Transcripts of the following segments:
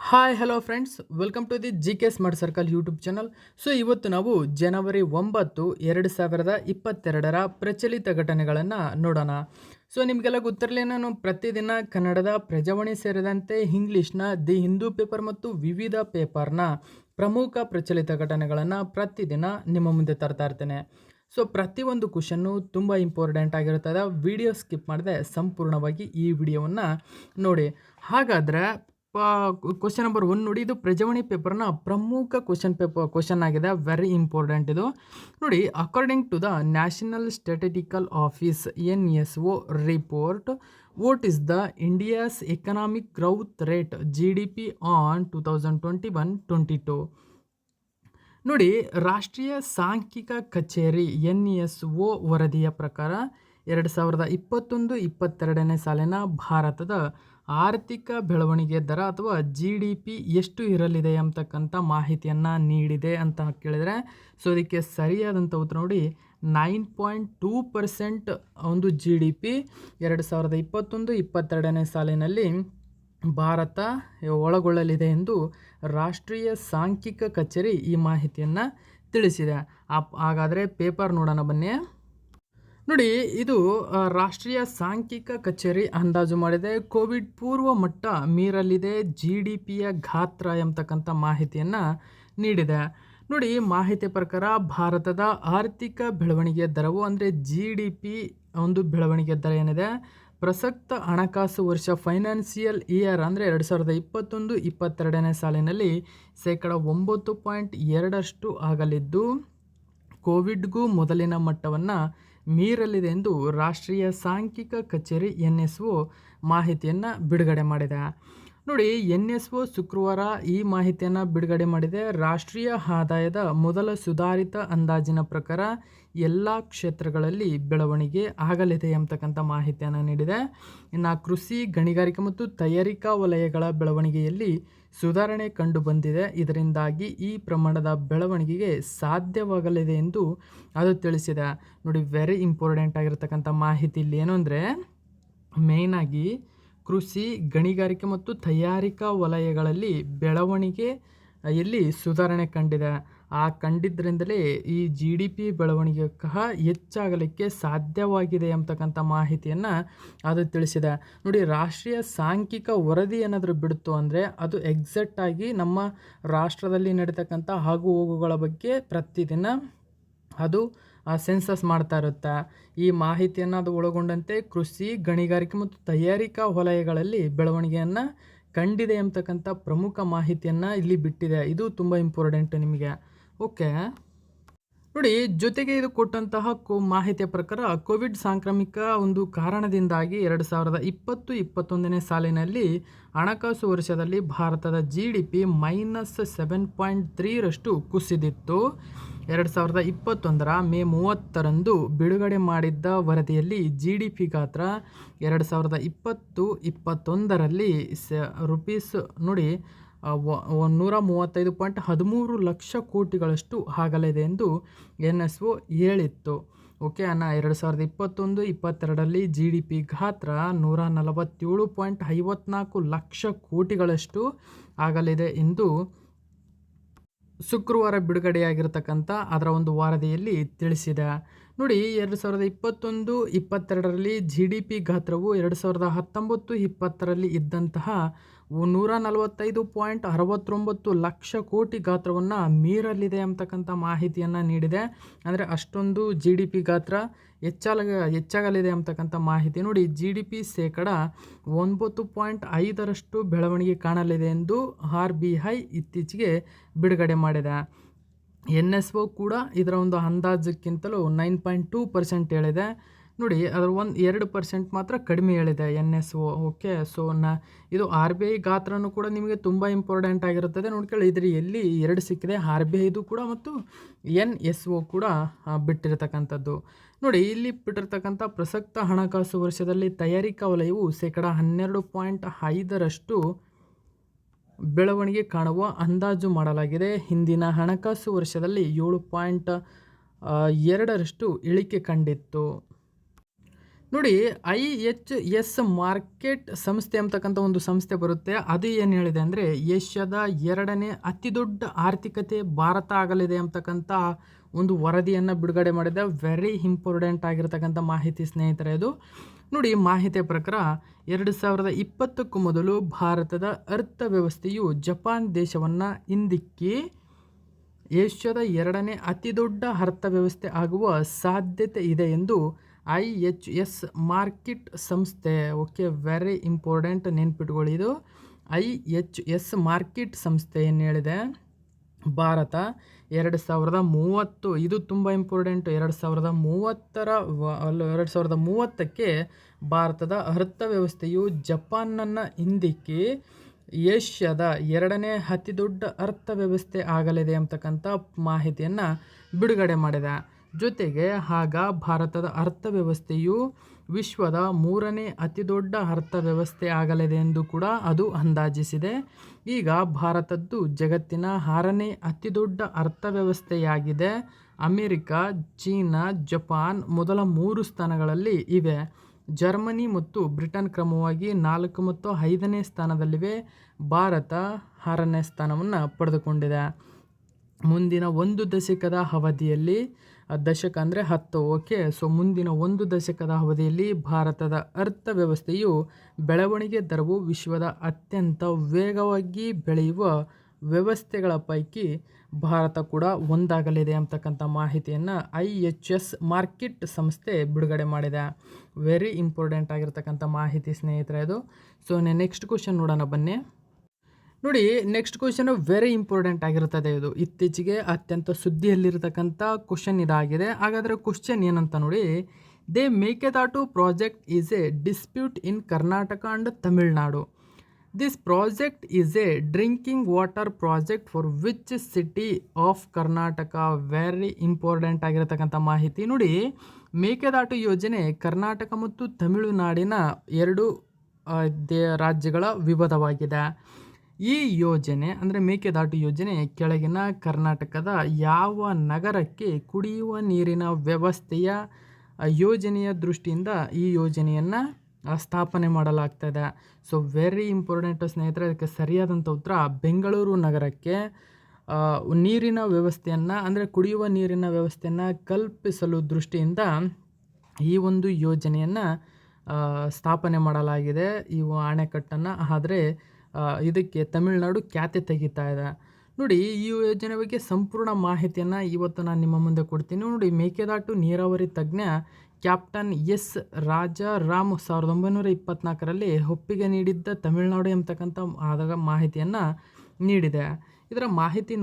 Hi hello friends, welcome to the G K smart circle YouTube channel. So ಇವತ್ತು ನಾವು ಜನವರಿ 9, 2022 ಪ್ರಚಲಿತ ಘಟನೆಗಳನ್ನು ನೋಡೋಣ. ಸೊ ನಿಮಗೆಲ್ಲ ಗೊತ್ತಿರಲಿ, ನಾನು ಪ್ರತಿದಿನ ಕನ್ನಡದ ಪ್ರಜಾವಾಣಿ ಸೇರಿದಂತೆ ಇಂಗ್ಲೀಷ್ನ ದಿ ಹಿಂದೂ ಪೇಪರ್ ಮತ್ತು ವಿವಿಧ ಪೇಪರ್ನ ಪ್ರಮುಖ ಪ್ರಚಲಿತ ಘಟನೆಗಳನ್ನು ಪ್ರತಿದಿನ ನಿಮ್ಮ ಮುಂದೆ ತರ್ತಾ ಇರ್ತೇನೆ. ಸೊ ಪ್ರತಿಯೊಂದು ಕ್ವಶನ್ನು ತುಂಬ ಇಂಪಾರ್ಟೆಂಟ್ ಆಗಿರುತ್ತದೆ. ವಿಡಿಯೋ ಸ್ಕಿಪ್ ಮಾಡದೆ ಸಂಪೂರ್ಣವಾಗಿ ಈ ವಿಡಿಯೋವನ್ನು ನೋಡಿ. ಹಾಗಾದರೆ ಕ್ವಶನ್ ನಂಬರ್ 1 ನೋಡಿ. ಇದು ಪ್ರಜಾವಾಣಿ ಪೇಪರ್ನ ಪ್ರಮುಖ ಕ್ವಶನ್ ಆಗಿದೆ. ವೆರಿ ಇಂಪಾರ್ಟೆಂಟ್ ಇದು ನೋಡಿ. According to the national statistical office NSO report, what is the India's economic growth rate GDP on 2021-22? ನೋಡಿ, ರಾಷ್ಟ್ರೀಯ ಸಾಂಖ್ಯಿಕ ಕಚೇರಿ NSO ವರದಿಯ ಪ್ರಕಾರ 2021-22 ಸಾಲಿನ ಭಾರತದ ಆರ್ಥಿಕ ಬೆಳವಣಿಗೆ ದರ ಅಥವಾ GDP ಎಷ್ಟು ಇರಲಿದೆ ಅಂತಕ್ಕಂಥ ಮಾಹಿತಿಯನ್ನು ನೀಡಿದೆ ಅಂತ ಕೇಳಿದರೆ, ಸೊ ಅದಕ್ಕೆ ಸರಿಯಾದಂಥ ಉತ್ತರ ನೋಡಿ 9.2% ಒಂದು GDP 2021-22 ಸಾಲಿನಲ್ಲಿ ಭಾರತ ಒಳಗೊಳ್ಳಲಿದೆ ಎಂದು ರಾಷ್ಟ್ರೀಯ ಸಾಂಖ್ಯಿಕ ಕಚೇರಿ ಈ ಮಾಹಿತಿಯನ್ನು ತಿಳಿಸಿದೆ. ಹಾಗಾದರೆ ಪೇಪರ್ ನೋಡೋಣ ಬನ್ನಿ. ನೋಡಿ, ಇದು ರಾಷ್ಟ್ರೀಯ ಸಾಂಖ್ಯಿಕ ಕಚೇರಿ ಅಂದಾಜು ಮಾಡಿದೆ. ಕೋವಿಡ್ ಪೂರ್ವ ಮಟ್ಟ ಮೀರಲಿದೆ GDPಯ ಗಾತ್ರ ಎಂಬತಕ್ಕಂಥ ಮಾಹಿತಿಯನ್ನು ನೀಡಿದೆ. ನೋಡಿ, ಮಾಹಿತಿ ಪ್ರಕಾರ ಭಾರತದ ಆರ್ಥಿಕ ಬೆಳವಣಿಗೆ ದರವು ಅಂದರೆ GDP ಒಂದು ಬೆಳವಣಿಗೆ ದರ ಏನಿದೆ, ಪ್ರಸಕ್ತ ಹಣಕಾಸು ವರ್ಷ ಫೈನಾನ್ಸಿಯಲ್ ಇಯರ್ ಅಂದರೆ 2021-22 ಸಾಲಿನಲ್ಲಿ 9.2% ಆಗಲಿದ್ದು, ಕೋವಿಡ್ಗೂ ಮೊದಲಿನ ಮಟ್ಟವನ್ನು ಮೀರಲಿದೆ ಎಂದು ರಾಷ್ಟ್ರೀಯ ಸಾಂಖ್ಯಿಕ ಕಚೇರಿ NSO ಮಾಹಿತಿಯನ್ನು ಬಿಡುಗಡೆ ಮಾಡಿದೆ. ನೋಡಿ, NSO ಶುಕ್ರವಾರ ಈ ಮಾಹಿತಿಯನ್ನು ಬಿಡುಗಡೆ ಮಾಡಿದೆ. ರಾಷ್ಟ್ರೀಯ ಆದಾಯದ ಮೊದಲ ಸುಧಾರಿತ ಅಂದಾಜಿನ ಪ್ರಕಾರ ಎಲ್ಲ ಕ್ಷೇತ್ರಗಳಲ್ಲಿ ಬೆಳವಣಿಗೆ ಆಗಲಿದೆ ಎಂಬತಕ್ಕಂಥ ಮಾಹಿತಿಯನ್ನು ನೀಡಿದೆ. ಇನ್ನು ಕೃಷಿ, ಗಣಿಗಾರಿಕೆ ಮತ್ತು ತಯಾರಿಕಾ ವಲಯಗಳ ಬೆಳವಣಿಗೆಯಲ್ಲಿ ಸುಧಾರಣೆ ಕಂಡುಬಂದಿದೆ. ಇದರಿಂದಾಗಿ ಈ ಪ್ರಮಾಣದ ಬೆಳವಣಿಗೆಗೆ ಸಾಧ್ಯವಾಗಲಿದೆ ಎಂದು ಅದು ತಿಳಿಸಿದೆ. ನೋಡಿ, ವೆರಿ ಇಂಪಾರ್ಟೆಂಟ್ ಆಗಿರತಕ್ಕಂಥ ಮಾಹಿತಿ ಇಲ್ಲಿ ಏನು ಅಂದರೆ, ಮೇಯ್ನಾಗಿ ಕೃಷಿ, ಗಣಿಗಾರಿಕೆ ಮತ್ತು ತಯಾರಿಕಾ ವಲಯಗಳಲ್ಲಿ ಬೆಳವಣಿಗೆ ಎಲ್ಲಿ ಸುಧಾರಣೆ ಕಂಡಿದೆ. ಕಂಡಿದ್ದರಿಂದಲೇ ಈ GDP ಬೆಳವಣಿಗೆ ಹೆಚ್ಚಾಗಲಿಕ್ಕೆ ಸಾಧ್ಯವಾಗಿದೆ ಎಂಬತಕ್ಕಂಥ ಮಾಹಿತಿಯನ್ನು ಅದು ತಿಳಿಸಿದೆ. ನೋಡಿ, ರಾಷ್ಟ್ರೀಯ ಸಾಂಖ್ಯಿಕ ವರದಿ ಏನಾದರೂ ಬಿಡ್ತು ಅಂದರೆ ಅದು ಎಕ್ಸಾಕ್ಟಾಗಿ ನಮ್ಮ ರಾಷ್ಟ್ರದಲ್ಲಿ ನಡೀತಕ್ಕಂಥ ಆಗು ಹೋಗುಗಳ ಬಗ್ಗೆ ಪ್ರತಿದಿನ ಅದು ಸೆನ್ಸಸ್ ಮಾಡ್ತಾ ಇರುತ್ತೆ. ಈ ಮಾಹಿತಿಯನ್ನು ಅದು ಒಳಗೊಂಡಂತೆ ಕೃಷಿ, ಗಣಿಗಾರಿಕೆ ಮತ್ತು ತಯಾರಿಕಾ ವಲಯಗಳಲ್ಲಿ ಬೆಳವಣಿಗೆಯನ್ನು ಕಂಡಿದೆ ಎಂಬತಕ್ಕಂಥ ಪ್ರಮುಖ ಮಾಹಿತಿಯನ್ನು ಇಲ್ಲಿ ಬಿಟ್ಟಿದೆ. ಇದು ತುಂಬ ಇಂಪಾರ್ಟೆಂಟ್ ನಿಮಗೆ. ಓಕೆ ನೋಡಿ, ಜೊತೆಗೆ ಇದು ಕೊಟ್ಟಂತಹ ಮಾಹಿತಿಯ ಪ್ರಕಾರ ಕೋವಿಡ್ ಸಾಂಕ್ರಾಮಿಕ ಒಂದು ಕಾರಣದಿಂದಾಗಿ 2020-21 ಸಾಲಿನಲ್ಲಿ ಹಣಕಾಸು ವರ್ಷದಲ್ಲಿ ಭಾರತದ GDP -7.3% ಕುಸಿದಿತ್ತು. 2021 ಮೇ 30 ಬಿಡುಗಡೆ ಮಾಡಿದ್ದ ವರದಿಯಲ್ಲಿ GDP ಗಾತ್ರ 2020-21ರಲ್ಲಿ ರೂಪೀಸ್ ನೋಡಿ 135.13 ಲಕ್ಷ ಕೋಟಿಗಳಷ್ಟು ಆಗಲಿದೆ ಎಂದು NSO ಹೇಳಿತ್ತು. ಓಕೆ ಅನ್ನ 2021-22ರಲ್ಲಿ GDP ಗಾತ್ರ 147.54 ಲಕ್ಷ ಕೋಟಿಗಳಷ್ಟು ಆಗಲಿದೆ ಎಂದು ಶುಕ್ರವಾರ ಬಿಡುಗಡೆಯಾಗಿರ್ತಕ್ಕಂಥ ಅದರ ಒಂದು ವರದಿಯಲ್ಲಿ ತಿಳಿಸಿದೆ. ನೋಡಿ, 2021-22ರಲ್ಲಿ GDP ಗಾತ್ರವು 2019-20ರಲ್ಲಿ ಇದ್ದಂತಹ 145.69 ಲಕ್ಷ ಕೋಟಿ ಗಾತ್ರವನ್ನು ಮೀರಲಿದೆ ಅಂತಕ್ಕಂಥ ಮಾಹಿತಿಯನ್ನು ನೀಡಿದೆ. ಅಂದರೆ ಅಷ್ಟೊಂದು GDP ಗಾತ್ರ ಹೆಚ್ಚಾಗಲಿದೆ ಅಂತಕ್ಕಂಥ ಮಾಹಿತಿ. ನೋಡಿ, GDP 9.5% ಬೆಳವಣಿಗೆ ಕಾಣಲಿದೆ ಎಂದು RBI ಇತ್ತೀಚೆಗೆ ಬಿಡುಗಡೆ ಮಾಡಿದೆ. NSO ಕೂಡ ಇದರ ಒಂದು ಅಂದಾಜಕ್ಕಿಂತಲೂ 9.2% ಹೇಳಿದೆ. ನೋಡಿ, ಅದರ 2% ಮಾತ್ರ ಕಡಿಮೆ ಹೇಳಿದೆ NSO. ಓಕೆ, ಸೊ ಇದು RBI ಗಾತ್ರನೂ ಕೂಡ ನಿಮಗೆ ತುಂಬ ಇಂಪಾರ್ಟೆಂಟ್ ಆಗಿರುತ್ತದೆ. ನೋಡ್ಕೊಳ್ಳಿ, ಇದ್ರ ಎಲ್ಲಿ 2 ಸಿಕ್ಕಿದೆ, RBIದು ಕೂಡ ಮತ್ತು NSO ಕೂಡ ಬಿಟ್ಟಿರತಕ್ಕಂಥದ್ದು. ನೋಡಿ, ಇಲ್ಲಿ ಬಿಟ್ಟಿರ್ತಕ್ಕಂಥ ಪ್ರಸಕ್ತ ಹಣಕಾಸು ವರ್ಷದಲ್ಲಿ ತಯಾರಿಕಾ ವಲಯವು 12.5% ಬೆಳವಣಿಗೆ ಕಾಣುವ ಅಂದಾಜು ಮಾಡಲಾಗಿದೆ. ಹಿಂದಿನ ಹಣಕಾಸು ವರ್ಷದಲ್ಲಿ 7.2% ಇಳಿಕೆ ಕಂಡಿತ್ತು. ನೋಡಿ, IHS ಮಾರ್ಕೆಟ್ ಸಂಸ್ಥೆ ಅಂತಕ್ಕಂಥ ಒಂದು ಸಂಸ್ಥೆ ಬರುತ್ತೆ. ಅದು ಏನು ಹೇಳಿದೆ ಅಂದರೆ, ಏಷ್ಯಾದ 2ನೇ ಅತಿ ದೊಡ್ಡ ಆರ್ಥಿಕತೆ ಭಾರತ ಆಗಲಿದೆ ಅಂತಕ್ಕಂಥ ಒಂದು ವರದಿಯನ್ನು ಬಿಡುಗಡೆ ಮಾಡಿದೆ. ವೆರಿ ಇಂಪಾರ್ಟೆಂಟ್ ಆಗಿರ್ತಕ್ಕಂಥ ಮಾಹಿತಿ ಸ್ನೇಹಿತರೆ ಇದು. ನೋಡಿ, ಮಾಹಿತಿಯ ಪ್ರಕಾರ 2020ಕ್ಕೂ ಮೊದಲು ಭಾರತದ ಅರ್ಥವ್ಯವಸ್ಥೆಯು ಜಪಾನ್ ದೇಶವನ್ನು ಹಿಂದಿಕ್ಕಿ ಏಷ್ಯಾದ 2ನೇ ಅತಿ ದೊಡ್ಡ ಅರ್ಥವ್ಯವಸ್ಥೆ ಆಗುವ ಸಾಧ್ಯತೆ ಇದೆ ಎಂದು IHS ಮಾರ್ಕೆಟ್ ಸಂಸ್ಥೆ, ಓಕೆ, ವೆರಿ ಇಂಪಾರ್ಟೆಂಟ್, ನೆನ್ಪಿಟ್ಕೊಳ್ಳಿ ಇದು. IHS ಮಾರ್ಕೆಟ್ ಸಂಸ್ಥೆ ಏನು ಹೇಳಿದೆ, ಭಾರತ 2030, ಇದು ತುಂಬ ಇಂಪಾರ್ಟೆಂಟ್, 2030ಕ್ಕೆ ಭಾರತದ ಅರ್ಥವ್ಯವಸ್ಥೆಯು ಜಪಾನನ್ನು ಹಿಂದಿಕ್ಕಿ ಏಷ್ಯಾದ 2ನೇ ಅತಿ ದೊಡ್ಡ ಅರ್ಥವ್ಯವಸ್ಥೆ ಆಗಲಿದೆ ಅಂತಕ್ಕಂಥ ಮಾಹಿತಿಯನ್ನು ಬಿಡುಗಡೆ ಮಾಡಿದೆ. ಜೊತೆಗೆ ಆಗ ಭಾರತದ ಅರ್ಥವ್ಯವಸ್ಥೆಯು ವಿಶ್ವದ 3ನೇ ಅತಿ ದೊಡ್ಡ ಅರ್ಥವ್ಯವಸ್ಥೆ ಆಗಲಿದೆ ಎಂದು ಕೂಡ ಅದು ಅಂದಾಜಿಸಿದೆ. ಈಗ ಭಾರತದ್ದು ಜಗತ್ತಿನ 6ನೇ ಅತಿ ದೊಡ್ಡ ಅರ್ಥವ್ಯವಸ್ಥೆಯಾಗಿದೆ. ಅಮೆರಿಕ, ಚೀನಾ, ಜಪಾನ್ ಮೊದಲ 3 ಸ್ಥಾನಗಳಲ್ಲಿ ಇವೆ. ಜರ್ಮನಿ ಮತ್ತು ಬ್ರಿಟನ್ ಕ್ರಮವಾಗಿ 4 ಮತ್ತು 5ನೇ ಸ್ಥಾನದಲ್ಲಿವೆ. ಭಾರತ 6ನೇ ಸ್ಥಾನವನ್ನು ಪಡೆದುಕೊಂಡಿದೆ. ಮುಂದಿನ 1 ದಶಕದ ಅವಧಿಯಲ್ಲಿ, ದಶಕ ಅಂದರೆ 10, ಓಕೆ, ಸೊ ಮುಂದಿನ 1 ದಶಕದ ಅವಧಿಯಲ್ಲಿ ಭಾರತದ ಅರ್ಥವ್ಯವಸ್ಥೆಯು ಬೆಳವಣಿಗೆ ದರವು ವಿಶ್ವದ ಅತ್ಯಂತ ವೇಗವಾಗಿ ಬೆಳೆಯುವ ವ್ಯವಸ್ಥೆಗಳ ಪೈಕಿ ಭಾರತ ಕೂಡ ಒಂದಾಗಲಿದೆ ಅಂತಕ್ಕಂಥ ಮಾಹಿತಿಯನ್ನು IHS ಮಾರ್ಕೆಟ್ ಸಂಸ್ಥೆ ಬಿಡುಗಡೆ ಮಾಡಿದೆ. ವೆರಿ ಇಂಪಾರ್ಟೆಂಟ್ ಆಗಿರ್ತಕ್ಕಂಥ ಮಾಹಿತಿ ಸ್ನೇಹಿತರೆ ಇದು. ಸೊ ನೆಕ್ಸ್ಟ್ ಕ್ವಶನ್ ನೋಡೋಣ ಬನ್ನಿ. ನೋಡಿ, ನೆಕ್ಸ್ಟ್ ಕ್ವಶನ್ ವೆರಿ ಇಂಪಾರ್ಟೆಂಟ್ ಆಗಿರ್ತದೆ. ಇದು ಇತ್ತೀಚೆಗೆ ಅತ್ಯಂತ ಸುದ್ದಿಯಲ್ಲಿರ್ತಕ್ಕಂಥ ಕ್ವಶನ್ ಇದಾಗಿದೆ. ಹಾಗಾದರೆ ಕ್ವಶನ್ ಏನಂತ ನೋಡಿ, they Mekedatu project is A dispute in Karnataka and Tamil Nadu. This project is A drinking water project for which city of Karnataka. Very important ಆಗಿರತಕ್ಕಂಥ ಮಾಹಿತಿ. ನೋಡಿ, ಮೇಕೆದಾಟು ಯೋಜನೆ ಕರ್ನಾಟಕ ಮತ್ತು ತಮಿಳುನಾಡಿನ 2 ರಾಜ್ಯಗಳ ವಿವಾದವಾಗಿದೆ. ಈ ಯೋಜನೆ ಅಂದರೆ ಮೇಕೆದಾಟು ಯೋಜನೆ ಕೆಳಗಿನ ಕರ್ನಾಟಕದ ಯಾವ ನಗರಕ್ಕೆ ಕುಡಿಯುವ ನೀರಿನ ವ್ಯವಸ್ಥೆಯ ಯೋಜನೆಯ ದೃಷ್ಟಿಯಿಂದ ಈ ಯೋಜನೆಯನ್ನು ಸ್ಥಾಪನೆ ಮಾಡಲಾಗ್ತದೆ. ಸೊ ವೆರಿ ಇಂಪಾರ್ಟೆಂಟ್ ಸ್ನೇಹಿತರೆ. ಅದಕ್ಕೆ ಸರಿಯಾದಂಥ ಉತ್ತರ ಬೆಂಗಳೂರು ನಗರಕ್ಕೆ ನೀರಿನ ವ್ಯವಸ್ಥೆಯನ್ನು ಅಂದರೆ ಕುಡಿಯುವ ನೀರಿನ ವ್ಯವಸ್ಥೆಯನ್ನು ಕಲ್ಪಿಸಲು ದೃಷ್ಟಿಯಿಂದ ಈ ಒಂದು ಯೋಜನೆಯನ್ನು ಸ್ಥಾಪನೆ ಮಾಡಲಾಗಿದೆ, ಈ ಅಣೆಕಟ್ಟನ್ನು. ಆದರೆ ಇದಕ್ಕೆ ತಮಿಳುನಾಡು ಖ್ಯಾತೆ ತೆಗಿತಾ ಇದೆ. ನೋಡಿ, ಈ ಯೋಜನೆ ಬಗ್ಗೆ ಸಂಪೂರ್ಣ ಮಾಹಿತಿಯನ್ನು ಇವತ್ತು ನಾನು ನಿಮ್ಮ ಮುಂದೆ ಕೊಡ್ತೀನಿ. ನೋಡಿ, ಮೇಕೆದಾಟು ನೀರಾವರಿ ತಜ್ಞ ಕ್ಯಾಪ್ಟನ್ ಎಸ್ ರಾಜಾರಾಮ್ 1924ರಲ್ಲಿ ಒಪ್ಪಿಗೆ ನೀಡಿದ್ದ ತಮಿಳುನಾಡು ಎಂಬತಕ್ಕಂಥ ಮಾಹಿತಿಯನ್ನು ನೀಡಿದೆ. ಇದರ ಮಾಹಿತಿ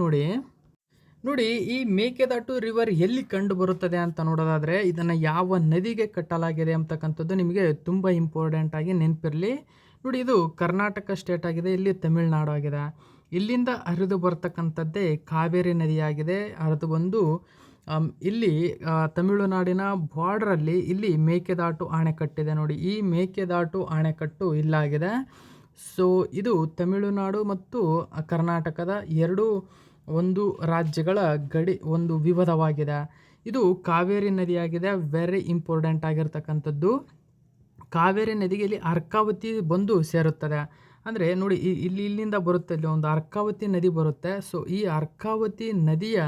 ನೋಡಿ, ಈ ಮೇಕೆದಾಟು ರಿವರ್ ಎಲ್ಲಿ ಕಂಡು ಬರುತ್ತದೆ ಅಂತ ನೋಡೋದಾದರೆ, ಇದನ್ನು ಯಾವ ನದಿಗೆ ಕಟ್ಟಲಾಗಿದೆ ಅಂತಕ್ಕಂಥದ್ದು ನಿಮಗೆ ತುಂಬ ಇಂಪಾರ್ಟೆಂಟ್ ಆಗಿ ನೆನಪಿರಲಿ. ನೋಡಿ, ಇದು ಕರ್ನಾಟಕ ಸ್ಟೇಟ್ ಆಗಿದೆ, ಇಲ್ಲಿ ತಮಿಳುನಾಡು ಆಗಿದೆ. ಇಲ್ಲಿಂದ ಹರಿದು ಬರ್ತಕ್ಕಂಥದ್ದೇ ಕಾವೇರಿ ನದಿಯಾಗಿದೆ. ಹರಿದು ಬಂದು ಇಲ್ಲಿ ತಮಿಳುನಾಡಿನ ಬಾರ್ಡ್ರಲ್ಲಿ ಇಲ್ಲಿ ಮೇಕೆದಾಟು ಅಣೆಕಟ್ಟಿದೆ. ನೋಡಿ, ಈ ಮೇಕೆದಾಟು ಅಣೆಕಟ್ಟು ಇಲ್ಲಾಗಿದೆ. ಸೊ ಇದು ತಮಿಳುನಾಡು ಮತ್ತು ಕರ್ನಾಟಕದ 2 ರಾಜ್ಯಗಳ ಗಡಿ ಒಂದು ವಿವಾದವಾಗಿದೆ. ಇದು ಕಾವೇರಿ ನದಿಯಾಗಿದೆ. ವೆರಿ ಇಂಪಾರ್ಟೆಂಟ್ ಆಗಿರ್ತಕ್ಕಂಥದ್ದು. ಕಾವೇರಿ ನದಿಗೆ ಇಲ್ಲಿ ಅರ್ಕಾವತಿ ಬಂದು ಸೇರುತ್ತದೆ. ಅಂದರೆ ನೋಡಿ, ಇಲ್ಲಿಂದ ಬರುತ್ತೆ, ಇಲ್ಲಿ ಒಂದು ಅರ್ಕಾವತಿ ನದಿ ಬರುತ್ತೆ. ಸೊ ಈ ಅರ್ಕಾವತಿ ನದಿಯ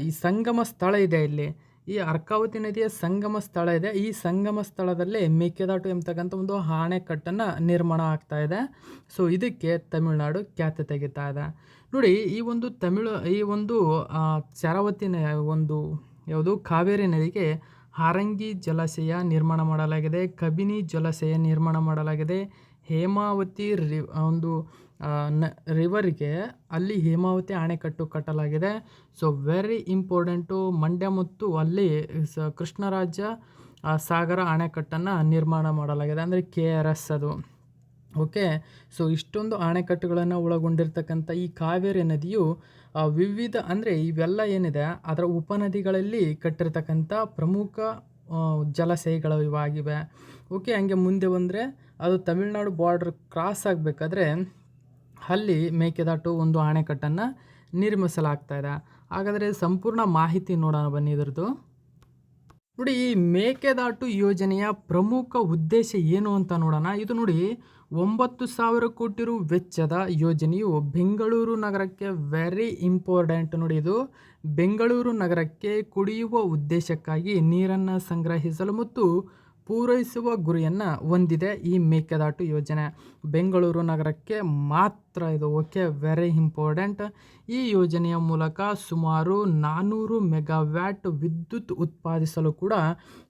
ಈ ಸಂಗಮ ಸ್ಥಳ ಇದೆ. ಇಲ್ಲಿ ಈ ಅರ್ಕಾವತಿ ನದಿಯ ಸಂಗಮ ಸ್ಥಳ ಇದೆ. ಈ ಸಂಗಮ ಸ್ಥಳದಲ್ಲೇ ಮೇಕೆದಾಟು ಎಂಬತಕ್ಕಂಥ ಒಂದು ಅಣೆಕಟ್ಟನ್ನು ನಿರ್ಮಾಣ ಆಗ್ತಾ ಇದೆ. ಸೊ ಇದಕ್ಕೆ ತಮಿಳುನಾಡು ಖ್ಯಾತೆ ತೆಗಿತಾ ಇದೆ. ನೋಡಿ, ಈ ಒಂದು ಶರಾವತಿ ಯಾವುದು ಕಾವೇರಿ ನದಿಗೆ ಹಾರಂಗಿ ಜಲಾಶಯ ನಿರ್ಮಾಣ ಮಾಡಲಾಗಿದೆ, ಕಬಿನಿ ಜಲಾಶಯ ನಿರ್ಮಾಣ ಮಾಡಲಾಗಿದೆ. ಹೇಮಾವತಿ ರಿವರ್ಗೆ ಅಲ್ಲಿ ಹೇಮಾವತಿ ಅಣೆಕಟ್ಟು ಕಟ್ಟಲಾಗಿದೆ. So very important. ಮಂಡ್ಯ ಮತ್ತು ಅಲ್ಲಿ ಕೃಷ್ಣರಾಜ ಸಾಗರ ಅಣೆಕಟ್ಟನ್ನು ನಿರ್ಮಾಣ ಮಾಡಲಾಗಿದೆ, ಅಂದರೆ KRS ಅದು. ಓಕೆ, ಸೊ ಇಷ್ಟೊಂದು ಅಣೆಕಟ್ಟುಗಳನ್ನು ಒಳಗೊಂಡಿರ್ತಕ್ಕಂಥ ಈ ಕಾವೇರಿ ನದಿಯು ವಿವಿಧ ಅಂದರೆ ಇವೆಲ್ಲ ಏನಿದೆ ಅದರ ಉಪನದಿಗಳಲ್ಲಿ ಕಟ್ಟಿರ್ತಕ್ಕಂಥ ಪ್ರಮುಖ ಜಲಾಶಯಗಳು ಇವಾಗಿವೆ. ಓಕೆ, ಹಂಗೆ ಮುಂದೆ ಬಂದರೆ ಅದು ತಮಿಳುನಾಡು ಬಾರ್ಡ್ರ್ ಕ್ರಾಸ್ ಆಗಬೇಕಾದ್ರೆ ಅಲ್ಲಿ ಮೇಕೆದಾಟು ಒಂದು ಅಣೆಕಟ್ಟನ್ನು ನಿರ್ಮಿಸಲಾಗ್ತಾ ಇದೆ. ಹಾಗಾದರೆ ಸಂಪೂರ್ಣ ಮಾಹಿತಿ ನೋಡೋಣ ಬನ್ನಿ ಇದ್ರದ್ದು. ನೋಡಿ ಈ ಮೇಕೆದಾಟು ಯೋಜನೆಯ ಪ್ರಮುಖ ಉದ್ದೇಶ ಏನು ಅಂತ ನೋಡೋಣ. ಇದು ನೋಡಿ 9,000 ಕೋಟಿ ರು ವೆಚ್ಚದ ಯೋಜನೆಯು ಬೆಂಗಳೂರು ನಗರಕ್ಕೆ ವೆರಿ ಇಂಪಾರ್ಟೆಂಟ್. ನೋಡಿ ಇದು ಬೆಂಗಳೂರು ನಗರಕ್ಕೆ ಕುಡಿಯುವ ಉದ್ದೇಶಕ್ಕಾಗಿ ನೀರನ್ನು ಸಂಗ್ರಹಿಸಲು ಮತ್ತು ಪೂರೈಸುವ ಗುರಿಯನ್ನು ಹೊಂದಿದೆ ಈ ಮೇಕೆದಾಟು ಯೋಜನೆ. ಬೆಂಗಳೂರು ನಗರಕ್ಕೆ ಮಾತ್ರ ಇದು. Okay, very important. ಈ ಯೋಜನೆಯ ಮೂಲಕ ಸುಮಾರು 400 ಮೆಗಾವ್ಯಾಟ್ ವಿದ್ಯುತ್ ಉತ್ಪಾದಿಸಲು ಕೂಡ